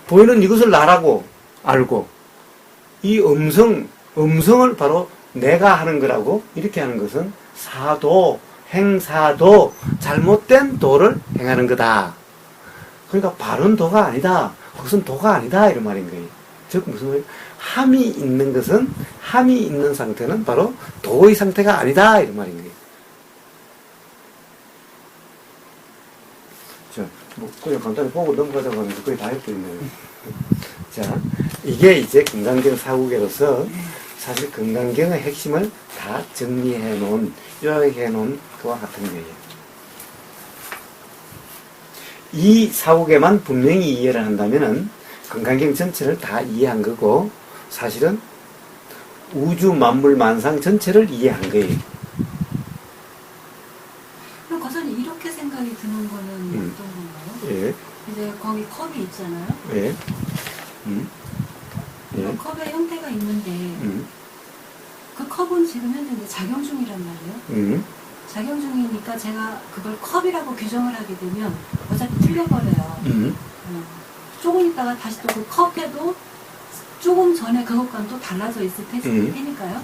S1: 보이는 이것을 나라고 알고 이 음성을 바로 내가 하는 거라고 이렇게 하는 것은 사도, 행사도 잘못된 도를 행하는 거다. 그러니까 바른 도가 아니다. 그것은 도가 아니다. 이런 말인 거예요. 즉 무슨 말이에요? 함이 있는 것은 함이 있는 상태는 바로 도의 상태가 아니다. 이런 말인 거예요. 자, 뭐 그냥 간단히 보고 넘어가자고 하면서 거의 다 해버리네요. 자, 이게 이제 금강경 사구계로서 사실 금강경의 핵심을 다 정리해 놓은, 요약해 놓은 그와 같은 거예요. 이 사구계만 분명히 이해를 한다면은 금강경 전체를 다 이해한 거고 사실은 우주 만물 만상 전체를 이해한 거예요.
S3: 그럼 거사님 이렇게 생각이 드는 거는 어떤 건가요?
S1: 예.
S3: 이제 거기 컵이 있잖아요.
S1: 예. 예.
S3: 컵의 형태가 있는데 그 컵은 지금 현재 이제 작용 중이란 말이에요. 작용 중이니까 제가 그걸 컵이라고 규정을 하게 되면 어차피 틀려버려요. 조금 있다가 다시 또 그 컵에도 조금 전에 그것과는 또 달라져 있을 테니까요.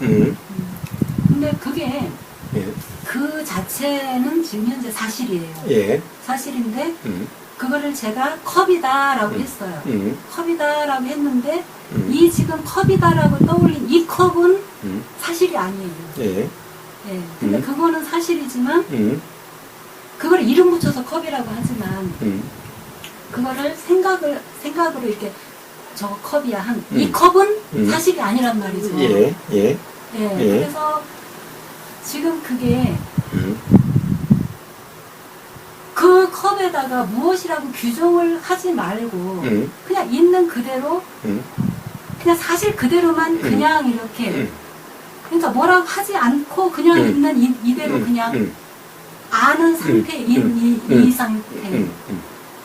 S3: 근데 그게
S1: 예.
S3: 그 자체는 지금 현재 사실이에요.
S1: 예.
S3: 사실인데 그거를 제가 컵이다라고 했어요. 컵이다라고 했는데 이 지금 컵이다라고 떠올린 이 컵은 사실이 아니에요.
S1: 예.
S3: 예. 근데 그거는 사실이지만 그걸 이름 붙여서 컵이라고 하지만 그거를 생각으로 이렇게 저거 컵이야 한 이 컵은 사실이 아니란 말이죠.
S1: 예. 예.
S3: 예. 그래서 지금 그게 그 컵에다가 무엇이라고 규정을 하지 말고 그냥 있는 그대로 그냥 사실 그대로만 그냥 이렇게 그러니까 뭐라고 하지 않고 그냥 있는 이대로 그냥 아는 상태인 이 상태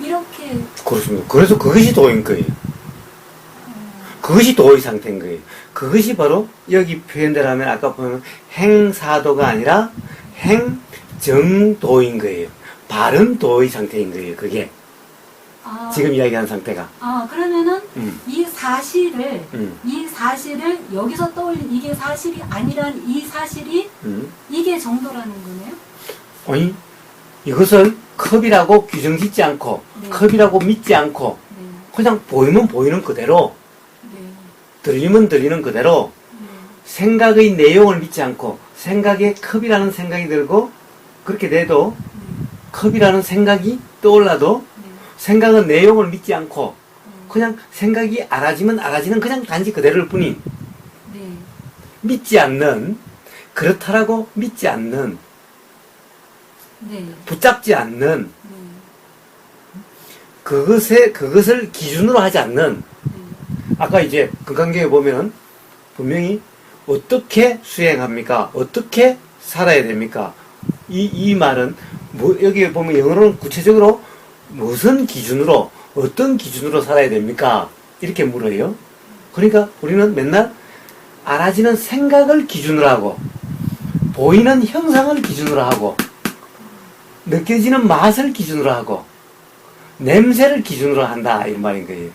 S3: 이렇게
S1: 그렇습니다. 그래서 그것이 도인 거예요. 그것이 도의 상태인 거예요. 그것이 바로 여기 표현대로 하면 아까 보면 행사도가 아니라 행정도인 거예요. 바른 도의 상태인 거예요. 그게 지금 이야기한 상태가.
S3: 그러면은 이 사실을 여기서 떠올린 이게 사실이 아니란 이 사실이 이게 정도라는 거네요.
S1: 아니 이것을 컵이라고 규정짓지 않고
S3: 네.
S1: 컵이라고 믿지 않고
S3: 네.
S1: 그냥 보이면 보이는 그대로
S3: 네.
S1: 들리면 들리는 그대로
S3: 네.
S1: 생각의 내용을 믿지 않고 생각에 컵이라는 생각이 들고 그렇게 돼도 컵이라는 생각이 떠올라도 생각은 내용을 믿지 않고 그냥 생각이 알아지는 그냥 단지 그대로일 뿐인
S3: 네.
S1: 믿지 않는 그렇다라고 믿지 않는
S3: 네.
S1: 붙잡지 않는
S3: 네.
S1: 그것을 기준으로 하지 않는
S3: 네.
S1: 아까 이제 건강경에 보면은 분명히 어떻게 수행합니까? 어떻게 살아야 됩니까? 이 말은 여기 보면 영어로는 구체적으로 무슨 기준으로 어떤 기준으로 살아야 됩니까? 이렇게 물어요. 그러니까 우리는 맨날 알아지는 생각을 기준으로 하고 보이는 형상을 기준으로 하고 느껴지는 맛을 기준으로 하고 냄새를 기준으로 한다 이런 말인 거예요.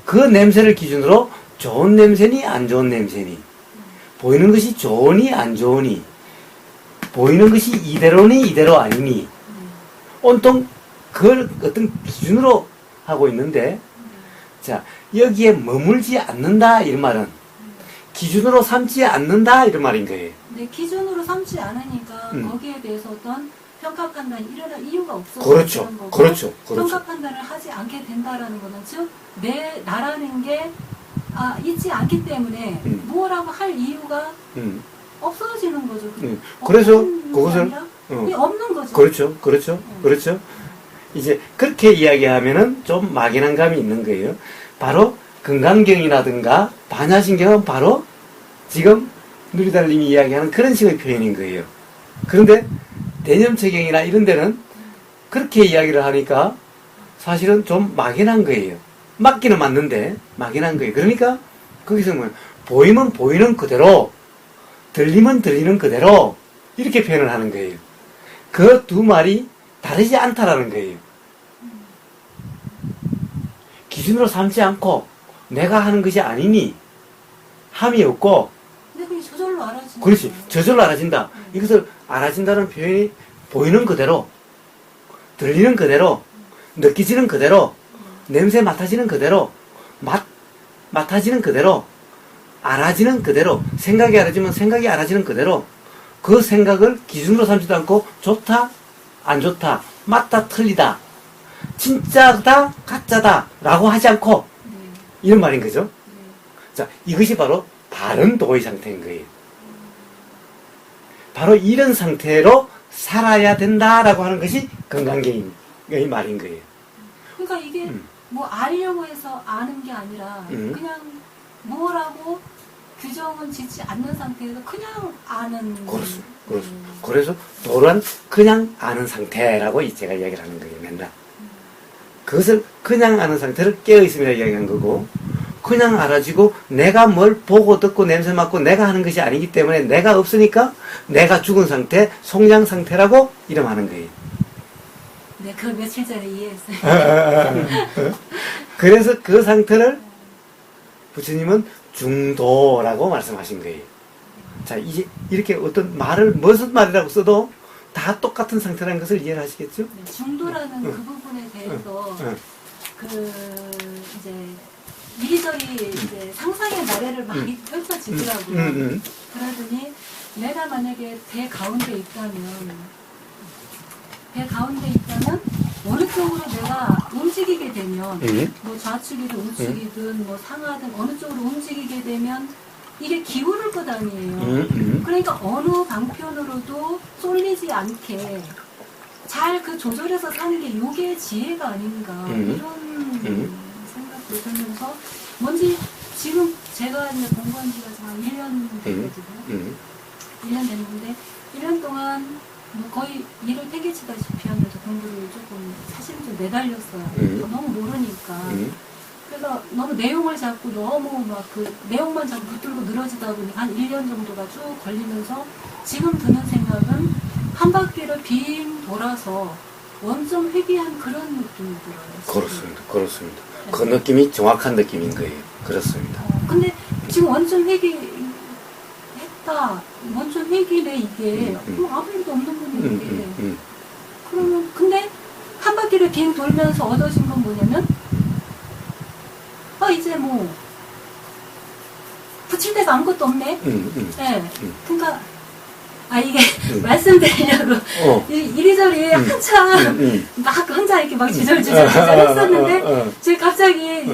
S1: 그 냄새를 기준으로 좋은 냄새니 안 좋은 냄새니 보이는 것이 좋으니 안 좋으니 보이는 것이 이대로니 이대로 아니니 온통 그걸 어떤 기준으로 하고 있는데 자 여기에 머물지 않는다 이런 말은 기준으로 삼지 않는다 이런 말인 거예요.
S3: 네, 기준으로 삼지 않으니까 거기에 대해서 어떤 평가 판단이 일어날 이유가 없어서
S1: 그렇죠.
S3: 그런 거고
S1: 그렇죠.
S3: 평가 판단을 하지 않게 된다라는 거는 즉 나라는 게 있지 않기 때문에 뭐라고 할 이유가 없어지는 거죠.
S1: 그래서
S3: 없는 게
S1: 그것을
S3: 아니라 없는 거죠.
S1: 그렇죠. 그렇죠. 그렇죠. 이제 그렇게 이야기하면은 좀 막연한 감이 있는 거예요. 바로 건강경이라든가 반야신경은 바로 지금 누리달님이 이야기하는 그런 식의 표현인 거예요. 그런데 대념체경이나 이런 데는 그렇게 이야기를 하니까 사실은 좀 막연한 거예요. 맞기는 맞는데 막연한 거예요. 그러니까 거기서 뭐 보이면 보이는 그대로 들리면 들리는 그대로 이렇게 표현을 하는 거예요. 그 두 말이 다르지 않다라는 거예요. 기준으로 삼지 않고 내가 하는 것이 아니니 함이 없고
S3: 근데 그게 저절로 알아지는
S1: 그렇지
S3: 거예요.
S1: 저절로 알아진다. 이것을 알아진다는 표현이 보이는 그대로 들리는 그대로 느껴지는 그대로 냄새 맡아지는 그대로 맡아지는 그대로 알아지는 그대로 생각이 알아지면 생각이 알아지는 그대로 그 생각을 기준으로 삼지도 않고 좋다 안 좋다 맞다 틀리다 진짜다 가짜다 라고 하지 않고 이런 말인 거죠. 자 이것이 바로 바른 도의 상태인 거예요. 바로 이런 상태로 살아야 된다라고 하는 것이 건강계의 말인 거예요.
S3: 그러니까 이게 뭐 알려고 해서 아는 게 아니라 그냥 뭐라고 규정은 짓지 않는 상태에서 그냥 아는.
S1: 그렇습니다. 그래서 도란 그냥 아는 상태라고 제가 이야기를 하는 거예요. 맨날. 그것을 그냥 아는 상태를 깨어있음이라 이야기한 거고 그냥 알아지고 내가 뭘 보고 듣고 냄새 맡고 내가 하는 것이 아니기 때문에 내가 없으니까 내가 죽은 상태, 송장 상태라고 이름하는 거예요.
S3: 네, 그걸 며칠 전에 이해했어요.
S1: 그래서 그 상태를 부처님은 중도라고 말씀하신 거예요. 자, 이제 이렇게 어떤 말을 무슨 말이라고 써도 다 똑같은 상태라는 것을 이해를 하시겠죠?
S3: 네, 중도라는 그 부분에 대해서 그 이제 이리저리 이제 상상의 나래를 많이 펼쳐지더라고요. 그러더니 내가 만약에 배 가운데 있다면 어느 쪽으로 내가 움직이게 되면 뭐 좌측이든 우측이든 뭐 상하든 어느 쪽으로 움직이게 되면 이게 기울을 것 아니에요. 그러니까 어느 방편으로도 쏠리지 않게 잘 그 조절해서 사는 게 요게 지혜가 아닌가 이런 생각도 들면서 뭔지 지금 제가 이제 공부한 지가 한 1년 됐거든요. 1년 됐는데 1년 동안 뭐 거의 일을 팽개치다시피 하면서 공부를 조금 사실 좀 내달렸어요. 너무 모르니까. 그래서 너무 내용을 잡고 너무 막 그 내용만 자꾸 붙들고 늘어지다 보니까 한 1년 정도가 쭉 걸리면서 지금 드는 생각은 한 바퀴를 빙 돌아서 원점 회귀한 그런 느낌이 들어요.
S1: 그렇습니다. 그 느낌이 정확한 느낌인 거예요. 그렇습니다.
S3: 근데 지금 원점 회귀 했다. 원점 회귀네 이게. 아무 일도 없는 분인데. 그러면 근데 한 바퀴를 빙 돌면서 얻어진 건 뭐냐면 이제 뭐 붙일 데가 아무것도 없네. 네. 그러니까 이게 말씀드리려고 이리저리 한참 막 혼자 이렇게 막 주절주절 했었는데 제가 갑자기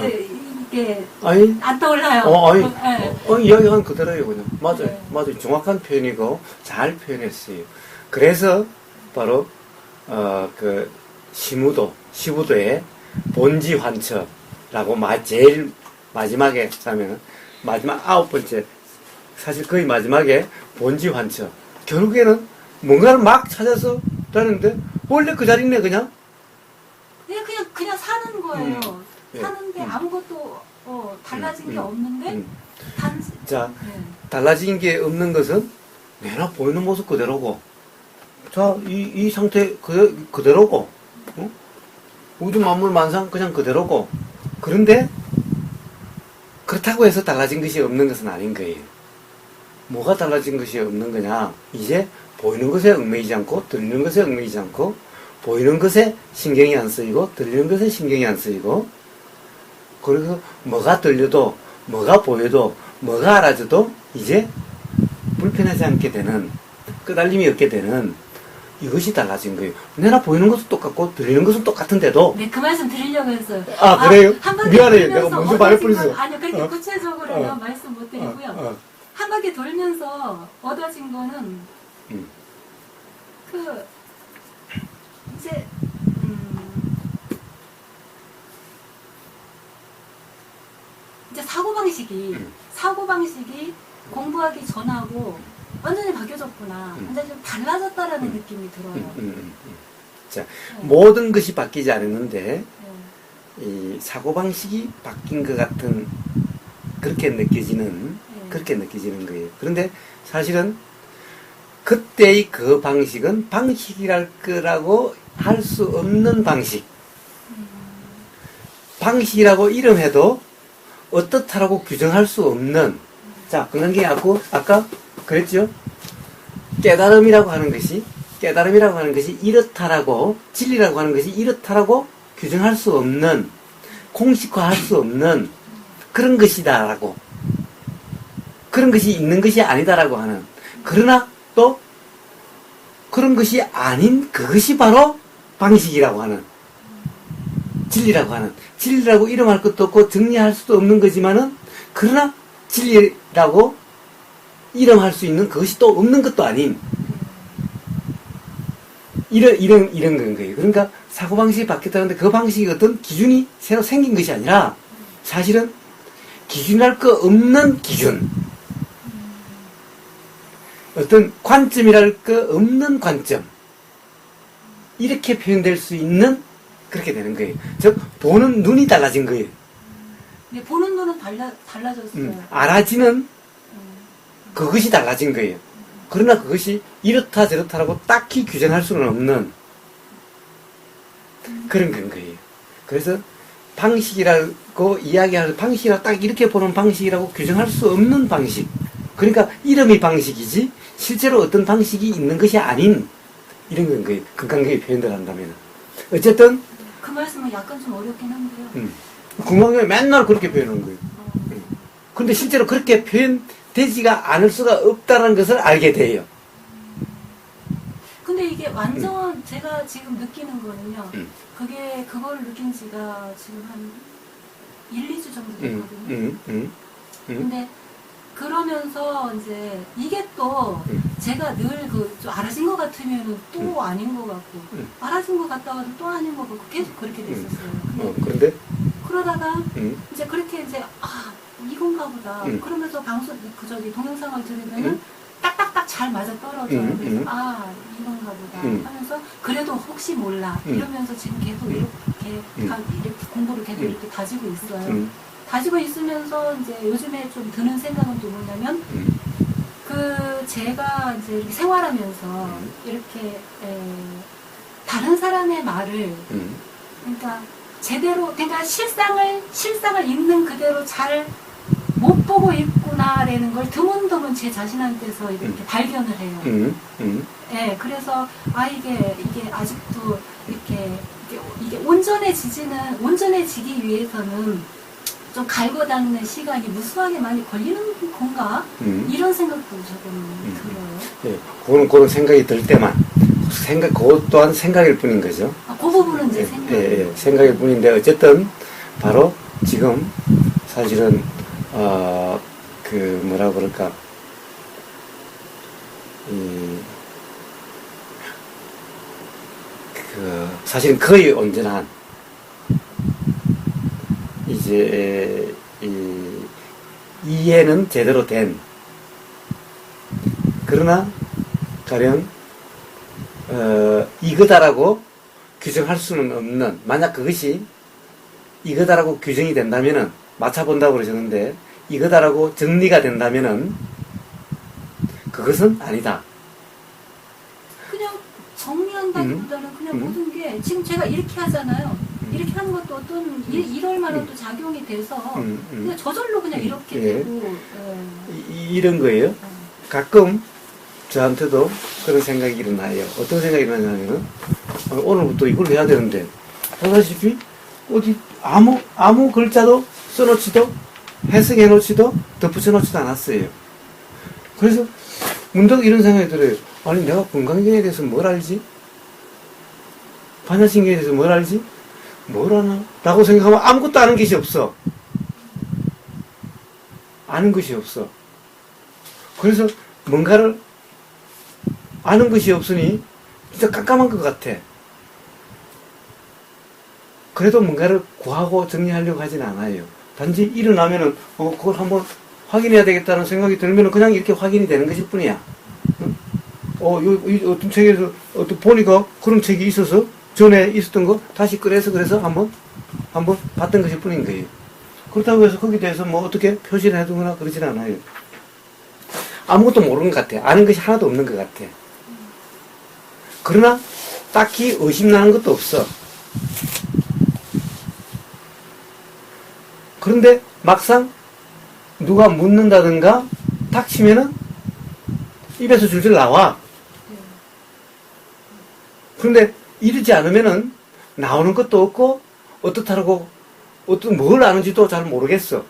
S3: 이게 안 떠올라요.
S1: 이야기한 그대로예요, 그냥. 맞아요. 정확한 표현이고 잘 표현했어요. 그래서 바로 그 시부도의 본지환처라고 제일 마지막에 하면은 마지막 9번째 사실 거의 마지막에 본지환처. 결국에는 뭔가를 막 찾아서 다는데 원래 그 자리네 그냥.
S3: 그냥 사는 거예요. 사는데 아무것도 달라진 게 없는데
S1: 달라진 게 없는 것은 내가 보이는 모습 그대로고 자, 이 상태 그대로고 우주 만물 만상 그냥 그대로고 그런데 그렇다고 해서 달라진 것이 없는 것은 아닌 거예요. 뭐가 달라진 것이 없는 거냐? 이제 보이는 것에 얽매이지 않고 들리는 것에 얽매이지 않고 보이는 것에 신경이 안 쓰이고 들리는 것에 신경이 안 쓰이고 그래서 뭐가 들려도 뭐가 보여도 뭐가 알아져도 이제 불편하지 않게 되는 끄달림이 없게 되는 이것이 달라진 거예요. 내가 보이는 것은 똑같고 들리는 것은 똑같은데도
S3: 네, 그 말씀 드리려고 했어요.
S1: 그래요?
S3: 한 바퀴
S1: 미안해요.
S3: 돌면서
S1: 내가 먼저 말해버렸어.
S3: 아니요, 그렇게 구체적으로는 말씀 못 드리고요. 한 바퀴 돌면서 얻어진 거는 이제 이제 사고방식이 공부하기 전하고 완전히 바뀌어졌구나. 완전히 좀 달라졌다라는 느낌이 들어요.
S1: 자, 모든 것이 바뀌지 않았는데 이 사고방식이 바뀐 것 같은 그렇게 느껴지는 거예요. 그런데 사실은 그때의 그 방식은 방식이랄 거라고 할 수 없는 방식. 방식이라고 이름해도 어떻다라고 규정할 수 없는 자, 그런 게 아까 그랬죠? 깨달음이라고 하는 것이 이렇다라고 진리라고 하는 것이 이렇다라고 규정할 수 없는 공식화할 수 없는 그런 것이다라고 그런 것이 있는 것이 아니다라고 하는 그러나 또 그런 것이 아닌 그것이 바로 방식이라고 하는 진리라고 이름할 것도 없고 정리할 수도 없는 거지만은 그러나 진리라고 이름할 수 있는 그것이 또 없는 것도 아닌 이런 건 거예요. 그러니까 사고방식이 바뀌었다는데 그 방식이 어떤 기준이 새로 생긴 것이 아니라 사실은 기준할 거 없는 기준 어떤 관점이랄 거 없는 관점 이렇게 표현될 수 있는 그렇게 되는 거예요. 즉 보는 눈이 달라진 거예요.
S3: 근데 보는 눈은 달라졌어요.
S1: 알아지는 그것이 달라진 거예요. 그러나 그것이 이렇다 저렇다라고 딱히 규정할 수는 없는 그런 건 거예요. 그래서 방식이라고 이야기하는 방식이라 딱 이렇게 보는 방식이라고 규정할 수 없는 방식. 그러니까 이름이 방식이지 실제로 어떤 방식이 있는 것이 아닌 이런 건 거예요. 건강적인 표현들 한다면. 어쨌든
S3: 그 말씀은 약간 좀 어렵긴 한데요.
S1: 건강에 맨날 그렇게 표현하는 거예요. 근데 실제로 그렇게 표현되지가 않을 수가 없다는 것을 알게 돼요.
S3: 근데 이게 완전 제가 지금 느끼는 거는요. 그걸 느낀 지가 지금 한 1, 2주 정도 됐거든요. 근데 그러면서 이제 이게 또 제가 늘 좀 알아진 것 같으면 또 아닌 것 같고 알아진 것 같다가도 또 아닌 것 같고 계속 그렇게 됐었어요.
S1: 그런데
S3: 그러다가 이제 그렇게 이제 이건가 보다. 그러면서 동영상을 들으면은 딱딱딱 잘 맞아 떨어져요. 그래서 이건가 보다 하면서 그래도 혹시 몰라 이러면서 지금 계속 이렇게 공부를 계속 이렇게 다지고 있어요. 다지고 있으면서 이제 요즘에 좀 드는 생각은 또 뭐냐면 제가 이제 이렇게 생활하면서 이렇게 다른 사람의 말을 그러니까 제대로 그러니까 실상을 있는 그대로 잘 못 보고 있구나라는 걸 드문드문 제 자신한테서 이렇게 발견을 해요. 네, 그래서 이게 아직도 이게 온전해지기 위해서는 좀 갈고 닦는 시간이 무수하게 많이 걸리는 건가? 이런 생각도 조금 들어요.
S1: 예, 그런 생각이 들 때만 그것 또한 생각일 뿐인 거죠.
S3: 그 부분은 이제
S1: 생각일 뿐인데 어쨌든 바로 지금 사실은 뭐라 그럴까 사실은 거의 온전한 이제 이해는 제대로 된 그러나 가령 이거다라고 규정할 수는 없는 만약 그것이 이거다라고 규정이 된다면은 맞춰본다고 그러셨는데 이거다라고 정리가 된다면은 그것은 아니다.
S3: 그냥 정리한다기보다는 그냥 모든 게 지금 제가 이렇게 하잖아요. 이렇게 하는 것도 어떤 이럴 만한 또 작용이 돼서 그냥 저절로 그냥 이렇게 되고
S1: 이런 거예요. 가끔 저한테도 그런 생각이 일어나요. 어떤 생각이 일어나냐면 오늘부터 이걸 해야 되는데 보다시피 어디 아무 글자도 써놓지도 해석해놓지도 덧붙여놓지도 않았어요. 그래서 문득 이런 생각이 들어요. 아니 내가 건강경에 대해서 뭘 알지? 반야신경에 대해서 뭘 알지? 뭘 아나? 라고 생각하면 아무것도 아는 것이 없어. 아는 것이 없어. 그래서 뭔가를 아는 것이 없으니 진짜 깜깜한 것 같아. 그래도 뭔가를 구하고 정리하려고 하진 않아요. 단지 일어나면은 그걸 한번 확인해야 되겠다는 생각이 들면은 그냥 이렇게 확인이 되는 것일 뿐이야. 어떤 책에서 보니까 그런 책이 있어서 전에 있었던 거 다시 그래서 한번 봤던 것일 뿐인 거예요. 그렇다고 해서 거기에 대해서 뭐 어떻게 표시를 해두거나 그러진 않아요. 아무것도 모르는 것 같아. 아는 것이 하나도 없는 것 같아. 그러나 딱히 의심나는 것도 없어. 그런데 막상 누가 묻는다든가 닥치면은 입에서 줄줄 나와. 그런데 이러지 않으면은 나오는 것도 없고 어떻다라고 뭘 아는지도 잘 모르겠어.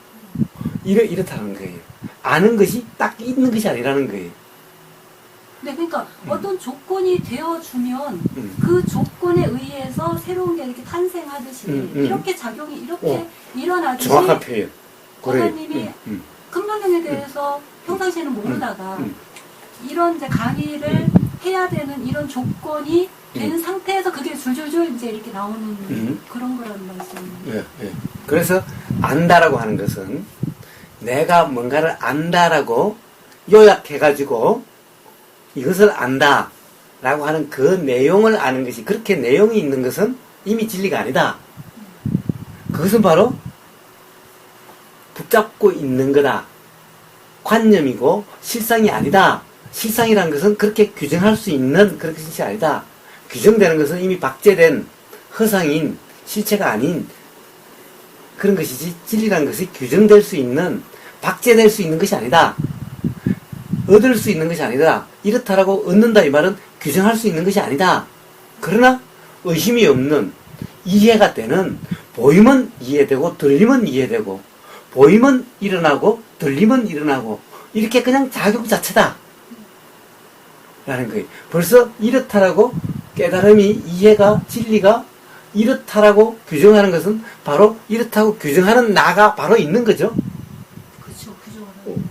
S1: 이렇다는 거예요. 아는 것이 딱 있는 것이 아니라는 거예요.
S3: 네, 그러니까 어떤 조건이 되어주면 그 조건에 의해서 새로운 게 이렇게 탄생하듯이 이렇게 작용이 이렇게 일어나듯이
S1: 정확한 표현.
S3: 권사님이 금강경에 대해서 평상시에는 모르다가 이런 이제 강의를 해야 되는 이런 조건이 된 상태에서 그게 줄줄줄 이제 이렇게 나오는 그런 거라는 말씀이에요.
S1: 예. 그래서 안다라고 하는 것은 내가 뭔가를 안다라고 요약해가지고 이것을 안다라고 하는 그 내용을 아는 것이 그렇게 내용이 있는 것은 이미 진리가 아니다. 그것은 바로 붙잡고 있는 거다. 관념이고 실상이 아니다. 실상이라는 것은 그렇게 규정할 수 있는 그런 것이 아니다. 규정되는 것은 이미 박제된 허상인 실체가 아닌 그런 것이지 진리라는 것이 규정될 수 있는 박제될 수 있는 것이 아니다. 얻을 수 있는 것이 아니다. 이렇다라고 얻는다 이 말은 규정할 수 있는 것이 아니다. 그러나 의심이 없는 이해가 되는 보이면 이해되고 들리면 이해되고 보이면 일어나고 들리면 일어나고 이렇게 그냥 작용 자체다 라는 거예요. 벌써 이렇다라고 깨달음이 이해가 진리가 이렇다라고 규정하는 것은 바로 이렇다고 규정하는 나가 바로 있는 거죠.
S3: 그렇죠. 규정을 하는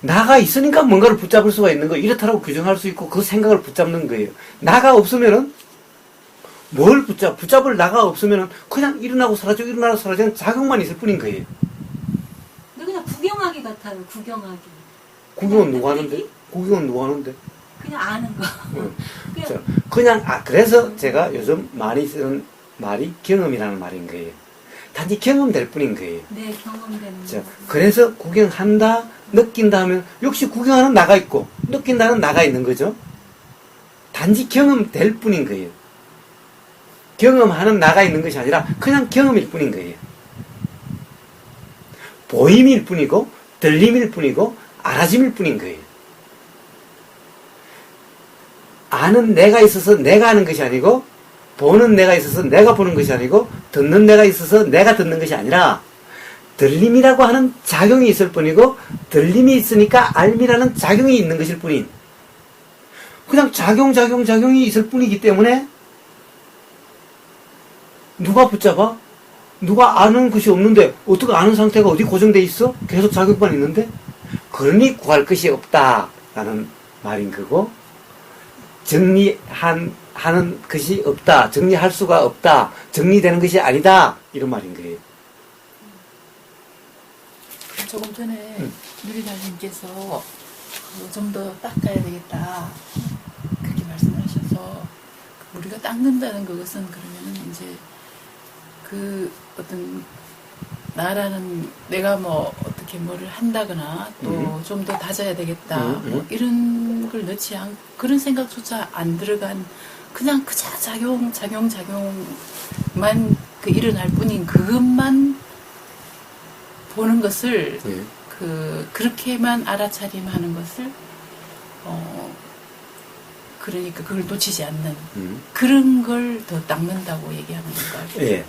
S1: 나가 있으니까 뭔가를 붙잡을 수가 있는 거예요. 이렇다라고 규정할 수 있고 그 생각을 붙잡는 거예요. 나가 없으면은 뭘 붙잡을 나가 없으면은 그냥 일어나고 사라지고 일어나고 사라지는 작용만 있을 뿐인 거예요.
S3: 근데 그냥 구경하기 같아요. 구경하기.
S1: 구경은 누가 하는데? 구경은 누가 하는데?
S3: 그냥 아는 거.
S1: 그냥 그래서 제가 요즘 많이 쓰는 말이 경험이라는 말인 거예요. 단지 경험될 뿐인 거예요.
S3: 네, 경험되는 거.
S1: 그래서 구경한다, 느낀다 하면 역시 구경하는 나가 있고 느낀다는 나가 있는 거죠. 단지 경험될 뿐인 거예요. 경험하는 나가 있는 것이 아니라 그냥 경험일 뿐인 거예요. 보임일 뿐이고 들림일 뿐이고 알아짐일 뿐인 거예요. 아는 내가 있어서 내가 아는 것이 아니고 보는 내가 있어서 내가 보는 것이 아니고 듣는 내가 있어서 내가 듣는 것이 아니라 들림이라고 하는 작용이 있을 뿐이고 들림이 있으니까 알미라는 작용이 있는 것일 뿐인 그냥 작용이 있을 뿐이기 때문에 누가 붙잡아? 누가 아는 것이 없는데 어떻게 아는 상태가 어디 고정돼 있어? 계속 작용만 있는데? 그러니 구할 것이 없다라는 말인 거고 정리하는 것이 없다. 정리할 수가 없다. 정리되는 것이 아니다. 이런 말인 거예요.
S2: 조금 전에 누리다님께서 좀 더 닦아야 되겠다 그렇게 말씀을 하셔서 우리가 닦는다는 그것은 그러면은 이제 그 어떤 나라는 내가 뭐 어떻게 뭐를 한다거나 또 좀 더 다져야 되겠다 뭐 이런 걸 넣지 않 그런 생각조차 안 들어간 그냥 그저 작용만 그 일어날 뿐인 그것만 보는 것을 그렇게만 알아차림하는 것을 그러니까 그걸 놓치지 않는 그런 걸 더 닦는다고 얘기하는 걸까요?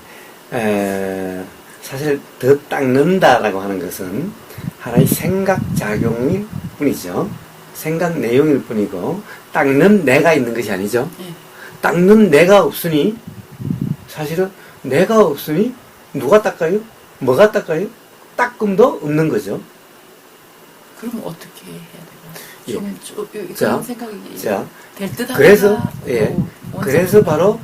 S1: 예. 사실 더 닦는다라고 하는 것은 하나의 생각작용일 뿐이죠. 생각 내용일 뿐이고 닦는 내가 있는 것이 아니죠.
S2: 네.
S1: 닦는 내가 없으니 사실은 내가 없으니 누가 닦아요? 뭐가 닦아요? 닦음도 없는 거죠.
S2: 그럼 어떻게 해야 되나?
S1: 자,
S2: 그런 생각이 될 듯하다.
S1: 그래서 바로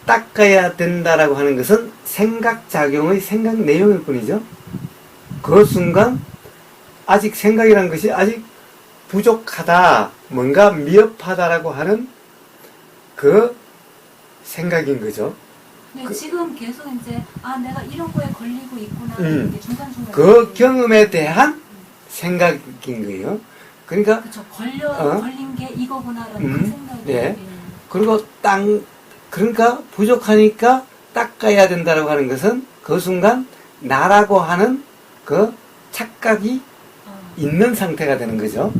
S1: 닦아야 된다라고 하는 것은 생각작용의 생각 내용일 뿐이죠. 그 순간 아직 생각이라는 것이 아직 부족하다, 뭔가 미흡하다라고 하는 그 생각인 거죠.
S3: 네, 지금 계속 이제 내가 이런 거에 걸리고 있구나. 이게 중간중간
S1: 그 경험에 대한 생각인 거예요. 그러니까
S3: 그렇죠. 걸린 게 이거구나라는 그 생각이.
S1: 네. 그리고 그러니까 부족하니까 닦아야 된다라고 하는 것은 그 순간 나라고 하는 그 착각이 있는 상태가 되는 거죠.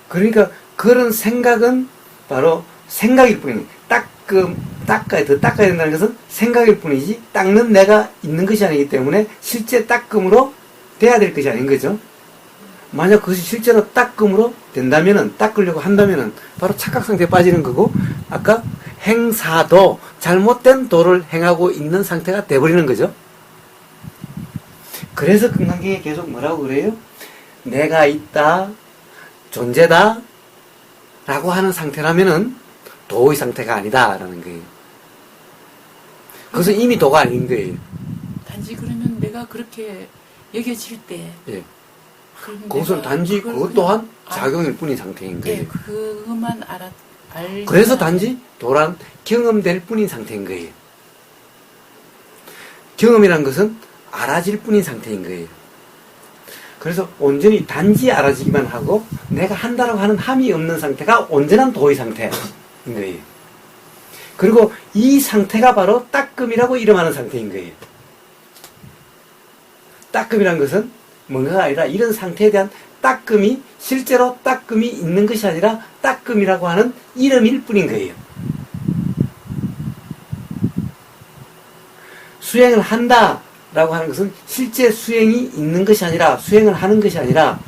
S1: 그러니까 그런 생각은 바로 생각일 뿐이에요. 닦아야 된다는 것은 생각일 뿐이지 닦는 내가 있는 것이 아니기 때문에 실제 닦음으로 돼야 될 것이 아닌 거죠. 만약 그것이 실제로 닦음으로 된다면은, 닦으려고 한다면은, 바로 착각 상태에 빠지는 거고, 아까 행사도 잘못된 도를 행하고 있는 상태가 돼버리는 거죠. 그래서 금강경에 계속 뭐라고 그래요? 내가 있다, 존재다, 라고 하는 상태라면은, 도의 상태가 아니다, 라는 거예요. 그것은 이미 도가 아닌 거예요.
S2: 단지 그러면 내가 그렇게 여겨질 때,
S1: 그것은 단지 그것 또한 작용일 뿐인 상태인 거예요.
S2: 네, 그것만
S1: 그래서 단지 도란 경험될 뿐인 상태인 거예요. 경험이라는 것은 알아질 뿐인 상태인 거예요. 그래서 온전히 단지 알아지기만 하고 내가 한다라고 하는 함이 없는 상태가 온전한 도의 상태인 거예요. 그리고 이 상태가 바로 따끔이라고 이름하는 상태인 거예요. 따끔이라는 것은 뭔가가 아니라 이런 상태에 대한 따끔이 실제로 따끔이 있는 것이 아니라 따끔이라고 하는 이름일 뿐인 거예요. 수행을 한다라고 하는 것은 실제 수행이 있는 것이 아니라 수행을 하는 것이 아니라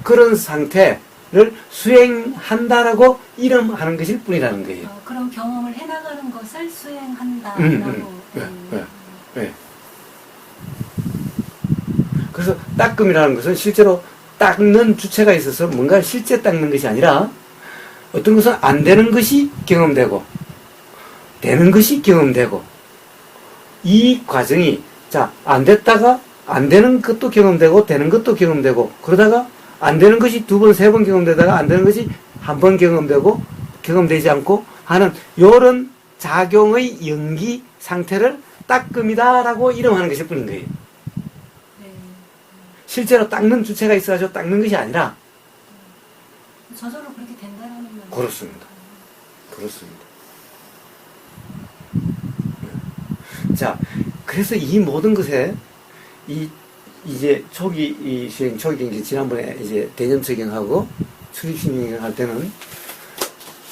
S1: 그런 상태를 수행한다라고 이름하는 것일 뿐이라는 거예요.
S3: 그럼 경험을 해나가는 것을 수행한다라고.
S1: 네. 그래서 따끔이라는 것은 실제로 닦는 주체가 있어서 뭔가를 실제 닦는 것이 아니라 어떤 것은 안 되는 것이 경험되고 되는 것이 경험되고 이 과정이 안 됐다가 안 되는 것도 경험되고 되는 것도 경험되고 그러다가 안 되는 것이 2번, 3번 경험되다가 안 되는 것이 1번 경험되고 경험되지 않고 하는 이런 작용의 연기 상태를 따끔이다라고 이름하는 것일 뿐인 거예요. 실제로 닦는 주체가 있어가지고 닦는 것이 아니라
S3: 저절로 그렇게 된다는 말이에요.
S1: 그렇습니다. 자, 그래서 이 모든 것에 이제 초기 수행 초기 이제 지난번에 이제 대념 적용하고 출입심행 할 때는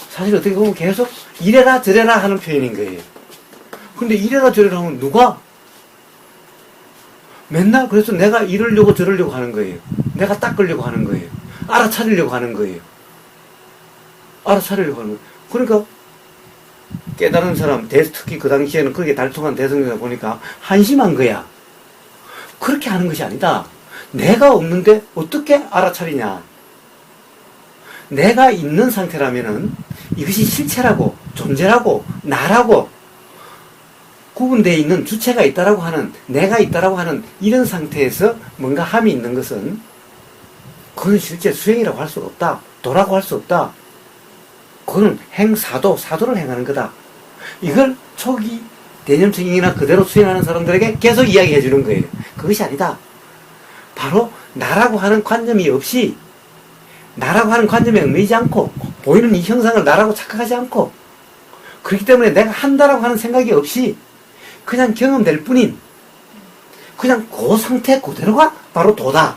S1: 사실 어떻게 보면 계속 이래라 저래라 하는 표현인 거예요. 근데 이래라 저래라 하면 누가? 맨날 그래서 내가 이러려고 저러려고 하는 거예요. 내가 닦으려고 하는 거예요. 알아차리려고 하는 거예요. 그러니까 깨달은 사람, 특히 그 당시에는 그렇게 달통한 대성이다 보니까 한심한 거야. 그렇게 하는 것이 아니다. 내가 없는데 어떻게 알아차리냐. 내가 있는 상태라면은 이것이 실체라고, 존재라고, 나라고 구분되어 있는 주체가 있다라고 하는, 내가 있다라고 하는 이런 상태에서 뭔가 함이 있는 것은 그건 실제 수행이라고 할 수 없다. 도라고 할 수 없다. 그거는 사도를 행하는 거다. 이걸 초기 대념적인이나 그대로 수행하는 사람들에게 계속 이야기해 주는 거예요. 그것이 아니다. 바로 나라고 하는 관념이 없이, 나라고 하는 관념에 얽매이지 않고, 보이는 이 형상을 나라고 착각하지 않고, 그렇기 때문에 내가 한다라고 하는 생각이 없이 그냥 경험될 뿐인, 그냥 그 상태 그대로가 바로 도다.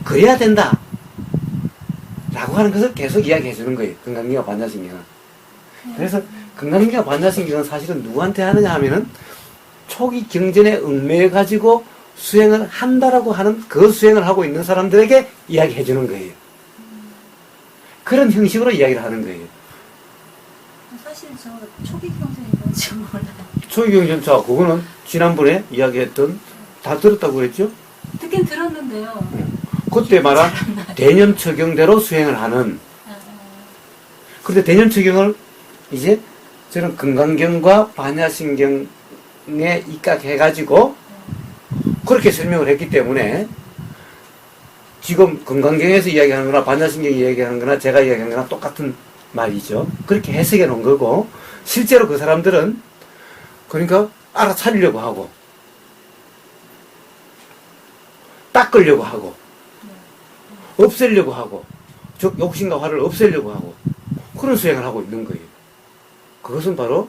S1: 그래야 된다. 라고 하는 것을 계속 이야기해 주는 거예요. 건강기가 반야신경은. 그래서 건강기가 반야신경은 사실은 누구한테 하느냐 하면은 초기 경전에 얽매여 가지고 수행을 한다라고 하는 그 수행을 하고 있는 사람들에게 이야기해 주는 거예요. 그런 형식으로 이야기를 하는 거예요.
S3: 사실 저 초기 경전이 뭔지 몰라요.
S1: 초기 경전, 자, 그거는 지난번에 이야기했던, 다 들었다고 그랬죠?
S3: 듣긴 들었는데요.
S1: 그때 말한 대념 적용대로 수행을 하는. 그런데 대념 적용을 이제 저는 건강경과 반야신경에 입각해가지고 그렇게 설명을 했기 때문에 지금 건강경에서 이야기하는 거나 반야신경이 이야기하는 거나 제가 이야기하는 거나 똑같은 말이죠. 그렇게 해석해 놓은 거고, 실제로 그 사람들은 그러니까 알아차리려고 하고 닦으려고 하고 없애려고 하고, 즉 욕심과 화를 없애려고 하고 그런 수행을 하고 있는 거예요. 그것은 바로,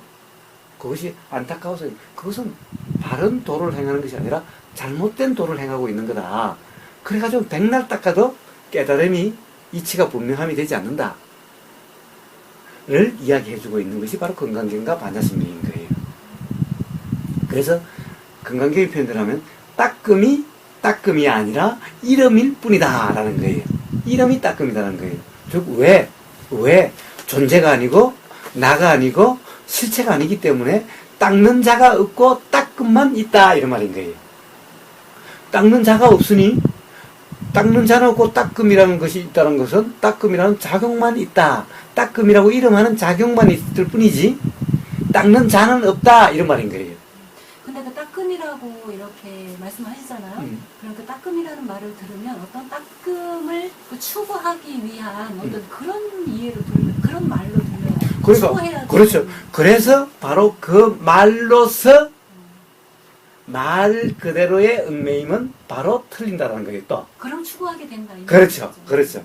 S1: 그것이 안타까워서 그것은 바른 도를 행하는 것이 아니라 잘못된 도를 행하고 있는 거다. 그래가지고 백날 닦아도 깨달음이 이치가 분명함이 되지 않는다 를 이야기해주고 있는 것이 바로 건강경과 반야신경인 거예요. 그래서 건강경의 표현을 하면 따끔이 아니라 이름일 뿐이다 라는 거예요. 이름이 따끔이다라는 거예요. 즉 왜 존재가 아니고 나가 아니고 실체가 아니기 때문에 닦는 자가 없고 따끔만 있다 이런 말인 거예요. 닦는 자가 없으니 닦는 자는 없고 따끔이라는 것이 있다는 것은 따끔이라는 작용만 있다. 따끔이라고 이름하는 작용만 있을 뿐이지 닦는 자는 없다 이런 말인 거예요.
S3: 근데 그 따끔이라고 이렇게 말씀하시잖아요. 그럼 그 따끔이라는 말을 들으면 어떤 따끔을 추구하기 위한 어떤 그런 이해로 그런 말로 들려요.
S1: 그러니까 그렇죠. 그래서 바로 그 말로서 말 그대로의 얽매임은 바로 틀린다라는 거예요, 또.
S3: 그럼 추구하게 된다. 이
S1: 그렇죠.
S3: 말이죠.
S1: 그렇죠.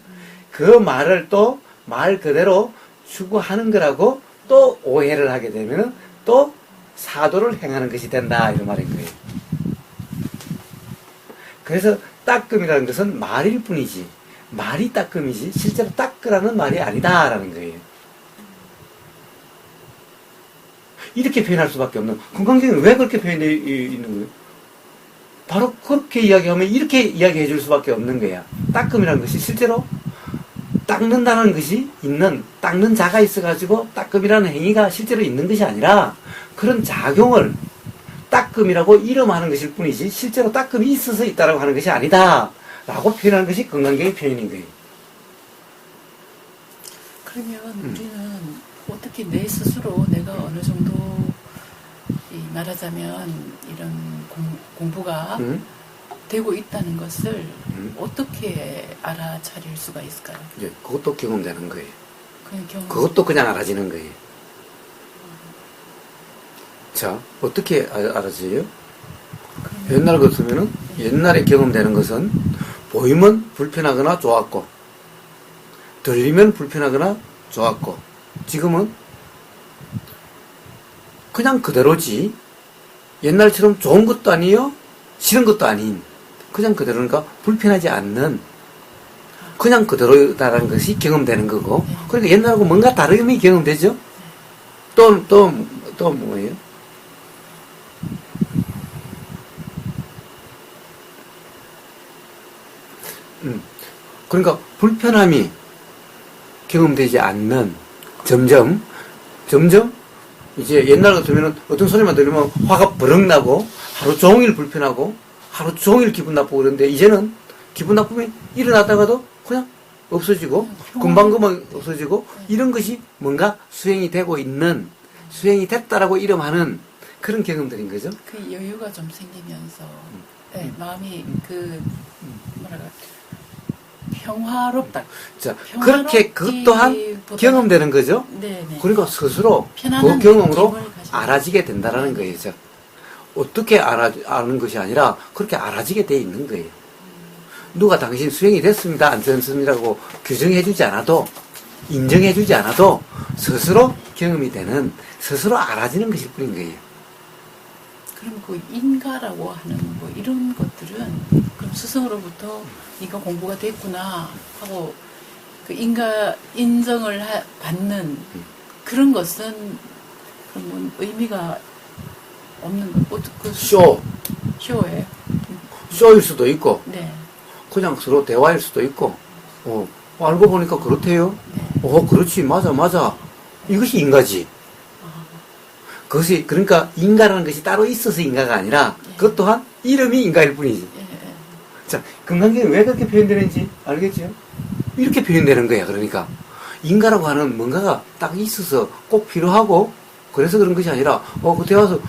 S1: 그 말을 또 말 그대로 추구하는 거라고 또 오해를 하게 되면은 또 사도를 행하는 것이 된다. 이런 말인 거예요. 그래서 따끔이라는 것은 말일 뿐이지, 말이 따끔이지, 실제로 따끄라는 말이 아니다라는 거예요. 이렇게 표현할 수밖에 없는, 건강경이 왜 그렇게 표현되어 있는 거예요? 바로 그렇게 이야기하면 이렇게 이야기해 줄 수밖에 없는 거야. 따끔이라는 것이 실제로 닦는다는 것이 있는, 닦는 자가 있어가지고 따끔이라는 행위가 실제로 있는 것이 아니라 그런 작용을 따끔이라고 이름하는 것일 뿐이지 실제로 따끔이 있어서 있다라고 하는 것이 아니다 라고 표현하는 것이 건강경의 표현인 거예요.
S2: 그러면 우리는 어떻게 내 스스로 내가 어느 정도 말하자면 이런 공부가 되고 있다는 것을 어떻게 알아차릴 수가 있을까요?
S1: 예, 그것도 경험되는 거예요.
S2: 그냥
S1: 그것도 그냥 알아지는 거예요. 자, 어떻게 알아져요? 옛날 같으면은, 옛날에 경험되는 것은 보이면 불편하거나 좋았고, 들리면 불편하거나 좋았고, 지금은 그냥 그대로지, 옛날처럼 좋은 것도 아니요, 싫은 것도 아닌, 그냥 그대로니까 불편하지 않는, 그냥 그대로다라는 것이 경험되는 거고, 그러니까 옛날하고 뭔가 다름이 경험되죠? 또 뭐예요? 그러니까 불편함이 경험되지 않는, 점점 이제 옛날 같으면은 어떤 소리만 들으면 화가 버럭 나고 하루 종일 불편하고 하루 종일 기분 나쁘고 그러는데 이제는 기분 나쁨이 일어나다가도 그냥 없어지고 금방금방 없어지고 이런 것이 뭔가 수행이 되고 있는, 수행이 됐다라고 이름하는 그런 경험들인 거죠.
S2: 그 여유가 좀 생기면서 네, 마음이 그 뭐랄까 평화롭다.
S1: 자, 그렇게 그것 또한 경험되는 거죠.
S2: 네네.
S1: 그러니까 스스로 그 경험으로 알아지게 된다라는
S2: 네.
S1: 거예요. 자, 어떻게 아는 것이 아니라 그렇게 알아지게 돼 있는 거예요. 누가 당신 수행이 됐습니다, 안 됐습니다라고 규정해주지 않아도, 인정해주지 않아도 스스로 경험이 되는, 스스로 알아지는 것일 뿐인 거예요.
S2: 그럼 그 인가라고 하는 뭐 이런 것들은 그럼 스승으로부터 네가 공부가 됐구나 하고 그 인가 인정을 받는 그런 것은 그럼 뭐 의미가 없는 거? 그 쇼예요?
S1: 쇼일 수도 있고,
S2: 네.
S1: 그냥 서로 대화일 수도 있고, 알고 보니까 그렇대요.
S2: 네.
S1: 그렇지, 맞아. 이것이 인가지. 그것이, 그러니까 인가라는 것이 따로 있어서 인가가 아니라 그것 또한 이름이 인가일 뿐이지. 자, 건강경이 왜 그렇게 표현되는지 알겠죠? 이렇게 표현되는 거야. 그러니까 인가라고 하는 뭔가가 딱 있어서 꼭 필요하고 그래서 그런 것이 아니라 그때 와서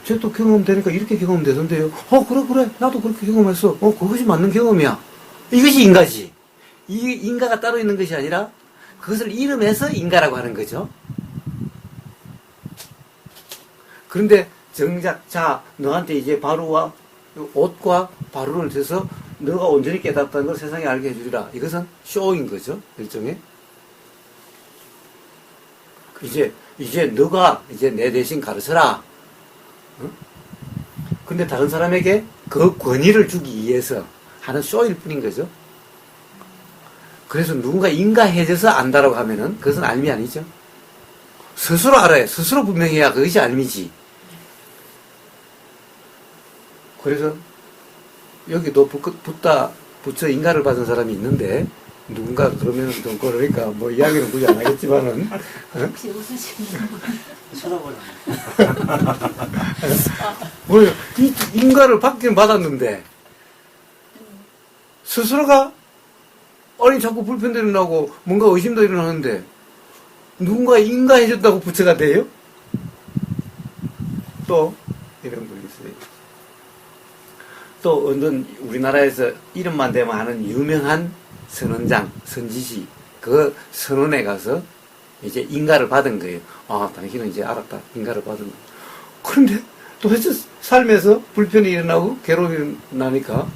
S1: 쟤도 경험되니까 이렇게 경험되던데요. 그래 나도 그렇게 경험했어. 그것이 맞는 경험이야. 이것이 인가지. 이 인가가 따로 있는 것이 아니라 그것을 이름해서 인가라고 하는 거죠. 그런데 정작 자 너한테 이제 바루와 옷과 바루를 줘서 너가 온전히 깨닫다는 걸 세상에 알게 해주리라. 이것은 쇼인 거죠. 일종의. 이제 너가 이제 내 대신 가르쳐라. 근데 다른 사람에게 그 권위를 주기 위해서 하는 쇼일 뿐인 거죠. 그래서 누군가 인가해져서 안다라고 하면은 그것은 알미 아니죠. 스스로 알아야, 스스로 분명해야 그것이 알미지. 그래서 여기도 붙여 인가를 받은 사람이 있는데 누군가 그러면 좀 그러니까 뭐 이야기는 굳이 안 하겠지만은
S3: 혹시 웃으시는
S4: 쳐다보려.
S1: 뭘 인가를 받긴 받았는데 스스로가 아니 자꾸 불편도 일어나고 뭔가 의심도 일어나는데 누군가 인가해줬다고 부처가 돼요? 또 이런 분이 있어요. 또 어떤 우리나라에서 이름만 대면 하는 유명한 선원장, 선지시 그 선원에 가서 이제 인가를 받은 거예요. 당신은 이제 알았다. 인가를 받은 거. 그런데 도대체 삶에서 불편이 일어나고 괴로움이 나니까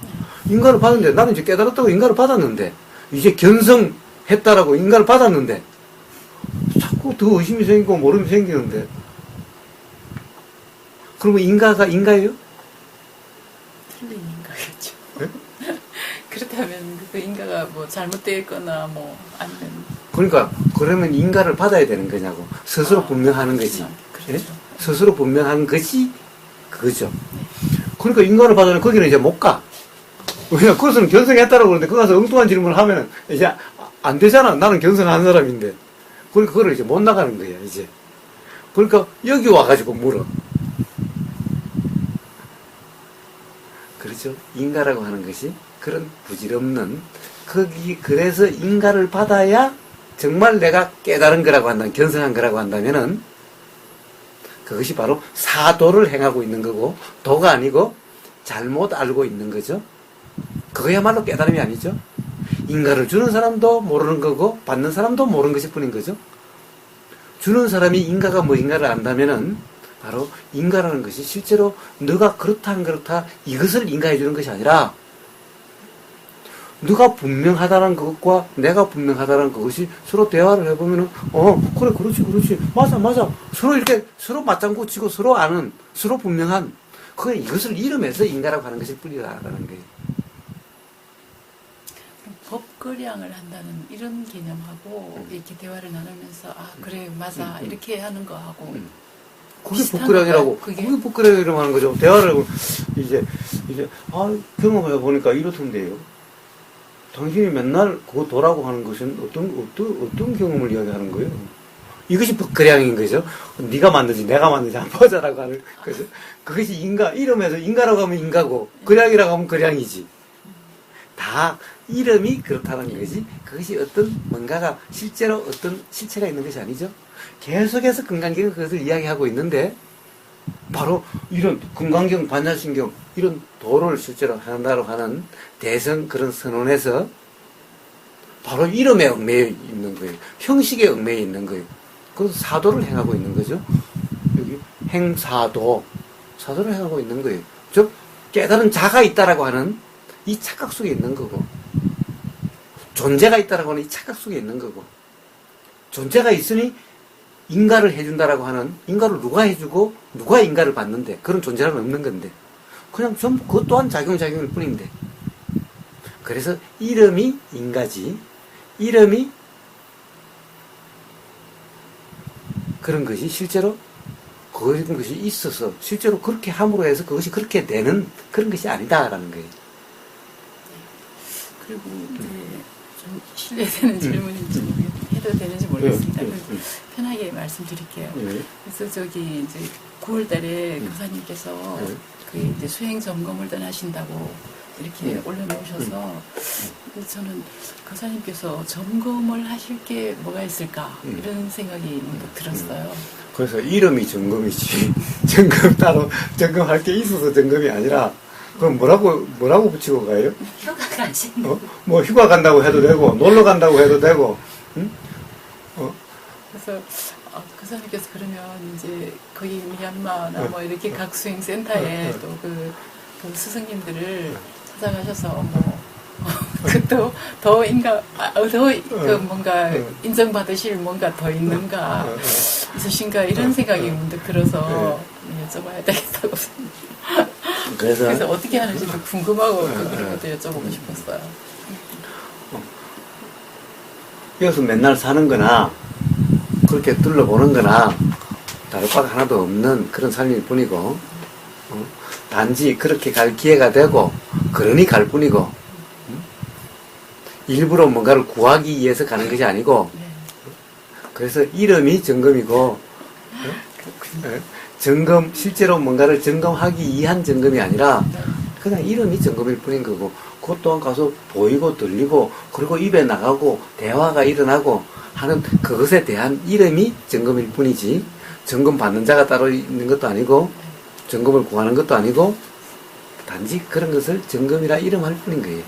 S1: 인간을 받았는데 나는 이제 깨달았다고 인간을 받았는데 이제 견성했다라고 인간을 받았는데 자꾸 더 의심이 생기고 모름이 생기는데 그러면 인가가 인가예요?
S2: 틀린 인가겠죠.
S1: 네?
S2: 그렇다면 그 인가가 뭐 잘못되어 있거나 뭐 아니면
S1: 그러니까 그러면 인가를 받아야 되는 거냐고 스스로 분명하는 거지.
S2: 그렇죠.
S1: 예? 스스로 분명한 것이 그거죠. 그러니까 인간을 받으면 거기는 이제 못 가. 왜냐, 그것은 견성했다라고 그러는데, 거기 가서 엉뚱한 질문을 하면은, 이제 안 되잖아. 나는 견성한 사람인데. 그러니까 그걸 이제 못 나가는 거야, 이제. 그러니까 여기 와가지고 물어. 그렇죠? 인가라고 하는 것이 그런 부질없는, 그래서 인가를 받아야 정말 내가 깨달은 거라고 한다면, 견성한 거라고 한다면은, 그것이 바로 사도를 행하고 있는 거고, 도가 아니고 잘못 알고 있는 거죠. 그거야말로 깨달음이 아니죠. 인가를 주는 사람도 모르는 거고, 받는 사람도 모르는 것일 뿐인 거죠. 주는 사람이 인가가 뭐인가를 안다면은, 바로 인가라는 것이 실제로 너가 그렇다 안 그렇다 이것을 인가해 주는 것이 아니라, 너가 분명하다는 것과 내가 분명하다는 그것이 서로 대화를 해보면은, 그래, 그렇지. 맞아. 서로 이렇게, 서로 맞장구 치고 서로 아는, 서로 분명한, 이것을 이름해서 인가라고 하는 것일 뿐이다라는 거예요.
S2: 법거량을 한다는 이런 개념하고 이렇게 대화를 나누면서, 아, 그래, 맞아. 이렇게 하는 거하고.
S1: 그게
S2: 비슷한
S1: 법거량이라고,
S2: 건가요?
S1: 그게 법거량이라고 하는 거죠. 대화를, 경험해 보니까 이렇던데요. 당신이 맨날 그거 도라고 하는 것은 어떤 경험을 이야기하는 거예요? 이것이 법거량인 거죠. 네가 만든지 내가 만든지 안 보자라고 하는 거죠. 그것이 이름에서 인가라고 하면 인가고, 거량이라고 하면 거량이지. 다 이름이 그렇다는 것이, 그것이 뭔가가 실제로 어떤 실체가 있는 것이 아니죠. 계속해서 금강경은 그것을 이야기하고 있는데, 바로 이런 금강경, 반야신경, 이런 도를 실제로 한다고 하는 대성 그런 선언에서 바로 이름에 얽매여 있는 거예요. 형식에 얽매여 있는 거예요. 그래서 사도를 행하고 있는 거죠. 여기 행사도, 사도를 행하고 있는 거예요. 즉, 깨달은 자가 있다라고 하는 이 착각 속에 있는 거고, 존재가 있다라고 하는 이 착각 속에 있는 거고, 존재가 있으니 인가를 해준다라고 하는, 인가를 누가 해주고 누가 인가를 받는데, 그런 존재는 없는 건데, 그냥 전부 그것 또한 작용일 뿐인데, 그래서 이름이 인가지, 이름이 그런 것이 실제로 그런 것이 있어서 실제로 그렇게 함으로 해서 그것이 그렇게 되는 그런 것이 아니다라는 거예요.
S2: 그리고 이제 좀 실례되는 질문인지 해도 되는지 모르겠습니다. 편하게 말씀드릴게요. 그래서 저기 이제 9월달에 교사님께서 그 이제 수행 점검을 떠나신다고 이렇게 올려놓으셔서 저는 교사님께서 점검을 하실 게 뭐가 있을까 이런 생각이 문득 들었어요.
S1: 그래서 이름이 점검이지 점검 따로 점검할 게 있어서 점검이 아니라 그럼 뭐라고 붙이고 가요?
S3: 휴가 가지.
S1: 뭐 휴가 간다고 해도 되고 놀러 간다고 해도 되고. 응?
S2: 그래서 교사님께서 그러면 이제 거기 미얀마나 뭐 이렇게 각 수행센터에 또 그 스승님들을 찾아가셔서 뭐 더 뭔가 인정받으실 뭔가 더 있는가 있으신가 이런 생각이 문득 들어서 여쭤봐야 되겠다고 그래서 어떻게 하는지도 궁금하고 그런 것도 여쭤보고 싶었어요.
S1: 여기서 맨날 사는 거나 그렇게 둘러보는 거나 다를 바가 하나도 없는 그런 삶일 뿐이고, 단지 그렇게 갈 기회가 되고 그러니 갈 뿐이고, 일부러 뭔가를 구하기 위해서 가는 것이 아니고, 그래서 이름이 점검이고, 실제로 뭔가를 점검하기 위한 점검이 아니라 그냥 이름이 점검일 뿐인 거고, 그것 또한 가서 보이고 들리고 그리고 입에 나가고 대화가 일어나고 하는 그것에 대한 이름이 점검일 뿐이지, 점검 받는 자가 따로 있는 것도 아니고 점검을 구하는 것도 아니고 단지 그런 것을 점검이라 이름할 뿐인 거예요.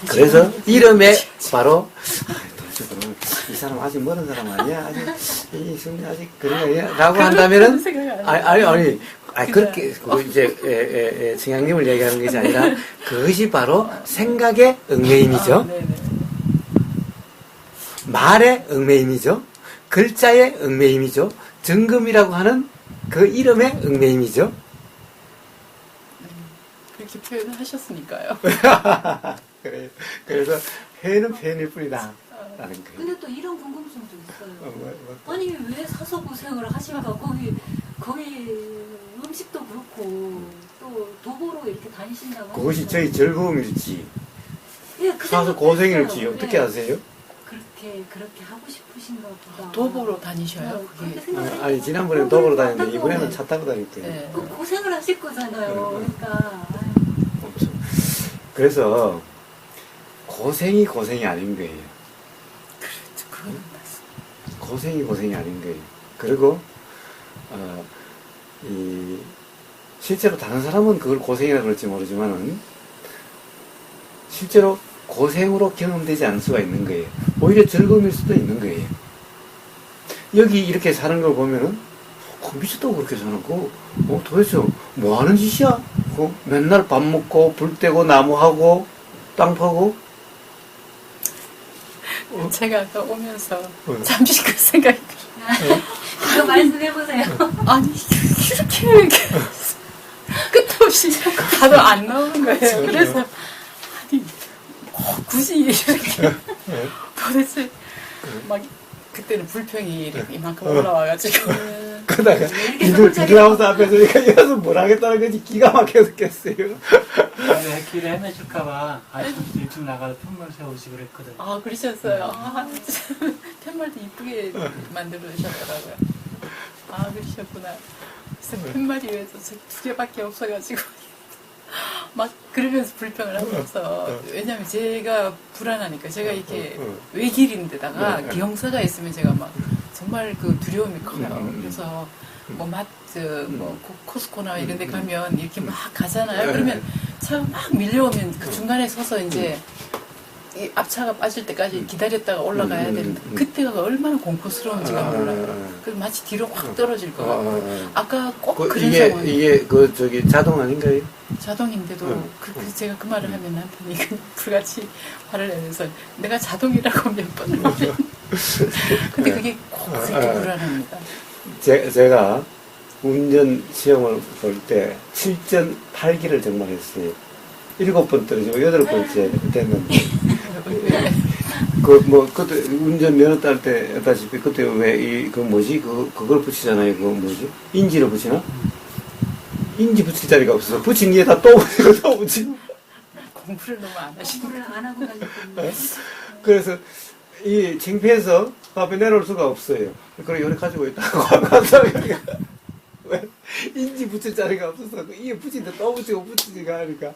S1: 그래서 이름에 바로 도대체 그러면 이 사람 아직 멀은 사람 아니야? 아직, 이 승리 아직 그런 거야? 라고 한다면은, 그렇게, 이제, 승향님을 얘기하는 것이 아니라, 그것이 바로 생각의 얽매임이죠. 말의 얽매임이죠. 글자의 얽매임이죠. 정금이라고 하는 그 이름의 얽매임이죠.
S2: 그렇게 표현을 하셨으니까요.
S1: 그래요. 그래서 회는 회일 뿐이다. 라는 거예요.
S3: 근데 또 이런 궁금증도 있어요. 아니 왜 사서 고생을 하실까? 거기 음식도 그렇고 또 도보로 이렇게 다니신다고.
S1: 그것이 저희 즐거움일지
S3: 예, 그
S1: 사서
S3: 생각도
S1: 고생일지
S3: 했어요.
S1: 어떻게
S3: 네.
S1: 아세요?
S3: 그렇게 하고 싶으신가 보다.
S2: 도보로 다니셔요?
S3: 그렇게
S2: 그게.
S3: 생각을
S1: 아니 지난번에 도보로 다녔는데 이번에는 차 타고 다닐 거예요.
S2: 네.
S3: 고생을 하실 거잖아요. 그러니까
S1: 그래서 고생이 아닌 거예요.
S2: 그렇죠. 그건 맞습니다.
S1: 고생이 아닌 거예요. 그리고 실제로 다른 사람은 그걸 고생이라고 그럴지 모르지만은 실제로 고생으로 경험되지 않을 수가 있는 거예요. 오히려 즐거움일 수도 있는 거예요. 여기 이렇게 사는 걸 보면은 미쳤다고 그렇게 사는 거 도대체 뭐 하는 짓이야? 맨날 밥 먹고 불 떼고 나무하고 땅 파고
S2: 제가 아까 오면서 잠시 그 생각이
S3: 그거 말씀해보세요.
S2: 아니 이렇게 끝도 없이 가도 안 나오는 거예요. 그래서 아니 굳이 이렇게 도대체 막 그때는 불평이 이렇게 이만큼 올라와가지고
S1: 그러다가 비닐하우스 앞에서 이어서 뭘 하겠다는 건지 기가 막혀서 깼어요.
S4: 길에 헤매실까봐 아침부터 일찍 나가서 편말 세우시고 그랬거든.
S2: 아 그러셨어요. 참 팻말도 이쁘게 만들어주셨더라고요. 아 그러셨구나. 그래서 팻말이 왜 두 개밖에 없어가지고 막 그러면서 불평을 하면서 왜냐면 제가 불안하니까 제가 이렇게 외길인데다가 경사가 있으면 제가 막 정말 그 두려움이 커요. 그래서 뭐 코스코나 이런 데 가면 이렇게 막 가잖아요. 그러면 차가 막 밀려오면 그 중간에 서서 이제 이 앞차가 빠질 때까지 기다렸다가 올라가야 되는데 그때가 얼마나 공포스러운지가 몰라요. 그래서 마치 뒤로 확 떨어질 것 같고 아까 꼭 그런 상황
S1: 이게 자동 아닌가요?
S2: 자동인데도 제가 그 말을 하면 남편이 불같이 화를 내면서 내가 자동이라고 몇 번을 말해. 근데 그게 꼭 그렇게 불안합니다.
S1: 제가 운전 시험을 볼 때 7.8기를 정말 했어요. 7번 떨어지고 8번째 됐는데. 그때 운전 면허 딸 때 했다시피 그때 그걸 붙이잖아요. 인지를 붙이나? 인지 붙일 자리가 없어서 붙인 위에다 또 붙이고 또 붙이고.
S2: 공부를 너무 안 하시고.
S3: 공부를 안 하고 다녔기 때문에.
S1: 그래서 창피해서 앞에 내려올 수가 없어요. 그래 요래 가지고 있다고 왜 인지 붙일 자리가 없어서 이에 붙이는데 또 붙이지가 하니까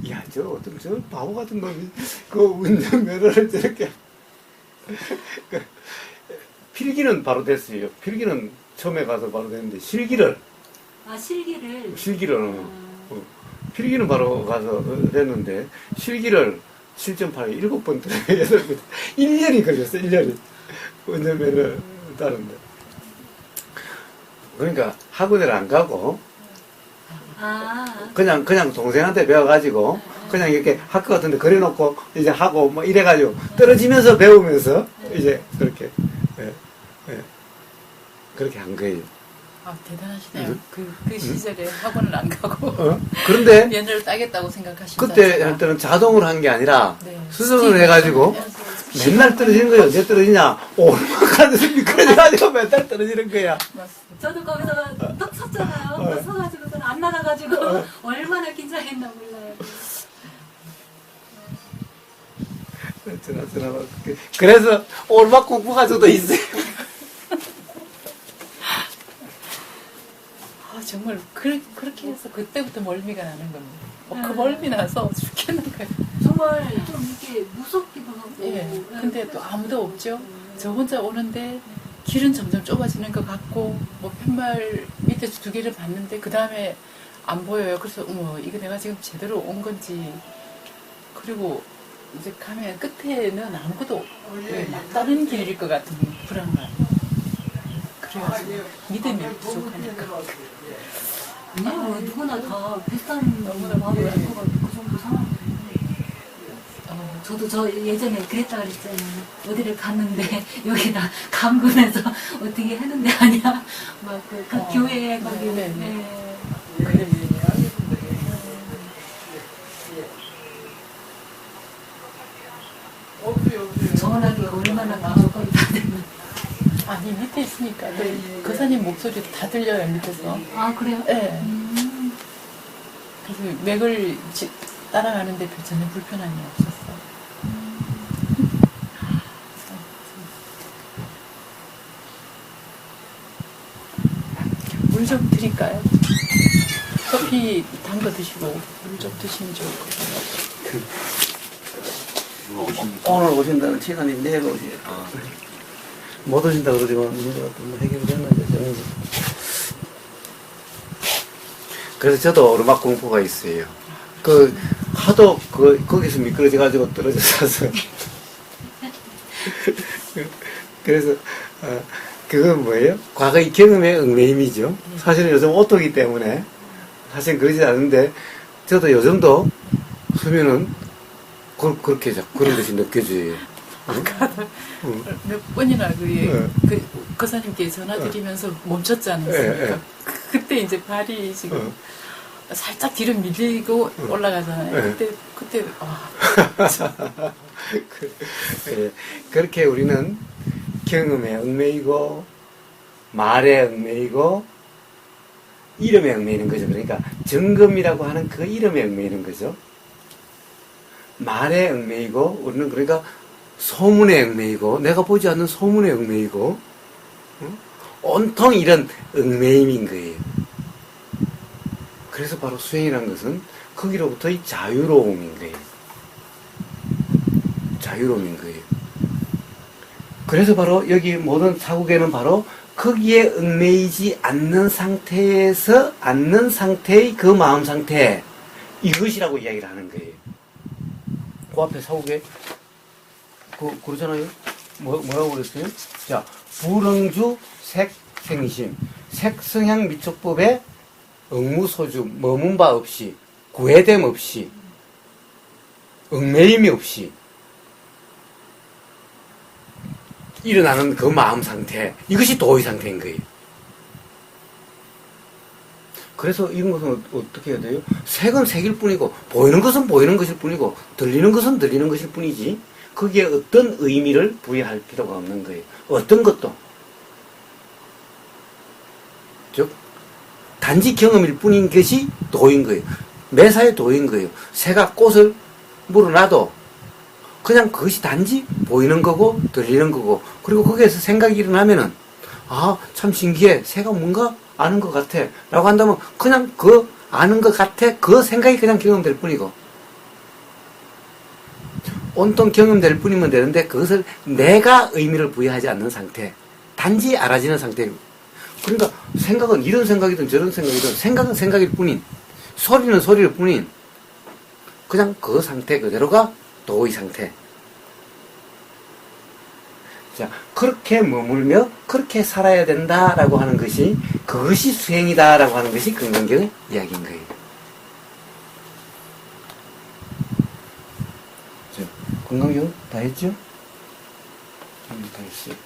S1: 야 저 바보 같은 놈이 그 운전 면허를 저렇게 필기는 바로 됐어요. 필기는 처음에 가서 바로 됐는데 실기를 필기는 바로 가서 됐는데 실기를 7.8에 7번 들어요. 8번 1년이 걸렸어. 1년이 운전면허를 따는데 그러니까 학원을 안 가고 그냥 동생한테 배워가지고 그냥 이렇게 학교 같은데 그려놓고 이제 하고 뭐 이래가지고 떨어지면서 배우면서 이제 그렇게 그렇게 한 거예요.
S2: 아 대단하시네요. 그 시절에 학원을 안 가고
S1: 그런데
S2: 면허를 따겠다고 생각하시죠.
S1: 그때 할 때는 자동으로 한 게 아니라 수동으로 해가지고
S2: 네.
S1: 맨날 떨어지는 거예요. 언제 떨어지냐? 얼마나 미끄러져가지고 맨날 떨어지는 거야.
S2: 맞습니다.
S3: 저도 거기서 딱 섰잖아요. 서가지고서는 안 나가가지고 얼마나 긴장했나 몰라요.
S1: 그래서 오르막 공부가지고도 있어요.
S2: 정말 그렇게 해서 그때부터 멀미가 나는 겁니다. 그 멀미 나서 죽겠는 거예요.
S3: 정말 좀 이렇게 무섭기도 하고.
S2: 예. 근데 또 아무도 없죠. 저 혼자 오는데 길은 점점 좁아지는 것 같고 팻말 밑에 두 개를 봤는데 그 다음에 안 보여요. 그래서 이거 내가 지금 제대로 온 건지 그리고 이제 가면 끝에는 아무것도 막다른 길일 것 같은 불안감. 그래가지고 믿음이 부족하니까.
S3: 아니요, 누구나 다 비슷한 마음이 할 것 같고 그 정도 상황. 저도 저 예전에 그랬다 그랬잖아요. 어디를 갔는데 여기다 감금해서 어떻게 하는 데 아니야? 막그 교회에 거기.
S2: 네.
S3: 전화기가 얼마나 가족이 다 되면.
S2: 아니 밑에 있으니까 거사님 목소리도 다 들려요 밑에서.
S3: 아 그래요?
S2: 네. 그래서 맥을 따라가는데 전혀 불편함이 없었어. 물 좀 드릴까요? 커피 단 거 드시고 물 좀 드시면 좋을 것 같아요.
S1: 오늘 오신다는 시간이 내일 오세요. 못 오신다 그러지만 문제가 또 해결됐는데 저는 그래서 저도 오르막 공포가 있어요. 그 하도 거기서 미끄러져 가지고 떨어져서 그래서 그건 뭐예요? 과거의 경험의 얽매임이죠. 사실은 요즘 오토기 때문에 사실 그러지 않은데 저도 요즘도 수면은 그렇게 그런 것이 느껴져요.
S2: 몇 번이나 그 거사님께 전화드리면서 멈췄지 않았습니까? 그때 이제 발이 지금 살짝 뒤로 밀리고 올라가잖아요. 그때
S1: 그렇게 우리는 경험에 얽매이고 말에 얽매이고 이름에 얽매이는 거죠. 그러니까 정금이라고 하는 그 이름에 얽매이는 거죠. 말에 얽매이고 우리는 그러니까 소문에 얽매이고 내가 보지 않는 소문에 얽매이고 온통 이런 얽매임인 거예요. 그래서 바로 수행이라는 것은 거기로부터의 자유로움인 거예요. 자유로움인 거예요. 그래서 바로 여기 모든 사국에는 바로 거기에 얽매이지 않는 상태에서 않는 상태의 그 마음 상태 이것이라고 이야기를 하는 거예요. 그 앞에 사국에 그러잖아요. 뭐라고 그랬어요? 자, 불응주 색생심 색성향 미촉법에 응무소주 머문 바 없이 구애됨 없이 얽매임이 없이 일어나는 그 마음 상태 이것이 도의 상태인 거예요. 그래서 이런 것은 어떻게 해야 돼요? 색은 색일 뿐이고 보이는 것은 보이는 것일 뿐이고 들리는 것은 들리는 것일 뿐이지 거기에 어떤 의미를 부여할 필요가 없는 거예요. 어떤 것도 즉 단지 경험일 뿐인 것이 도인 거예요. 매사의 도인 거예요. 새가 꽃을 물어놔도 그냥 그것이 단지 보이는 거고 들리는 거고 그리고 거기에서 생각이 일어나면은 참 신기해. 새가 뭔가 아는 것 같아 라고 한다면 그냥 그 아는 것 같아 그 생각이 그냥 경험될 뿐이고 온통 경험될 뿐이면 되는데 그것을 내가 의미를 부여하지 않는 상태 단지 알아지는 상태. 그러니까 생각은 이런 생각이든 저런 생각이든 생각은 생각일 뿐인 소리는 소리일 뿐인 그냥 그 상태 그대로가 도의 상태. 자, 그렇게 머물며 그렇게 살아야 된다라고 하는 것이 그것이 수행이다라고 하는 것이 금강경의 이야기인 거예요. 자, 금강경 다 했죠? 다 했어요.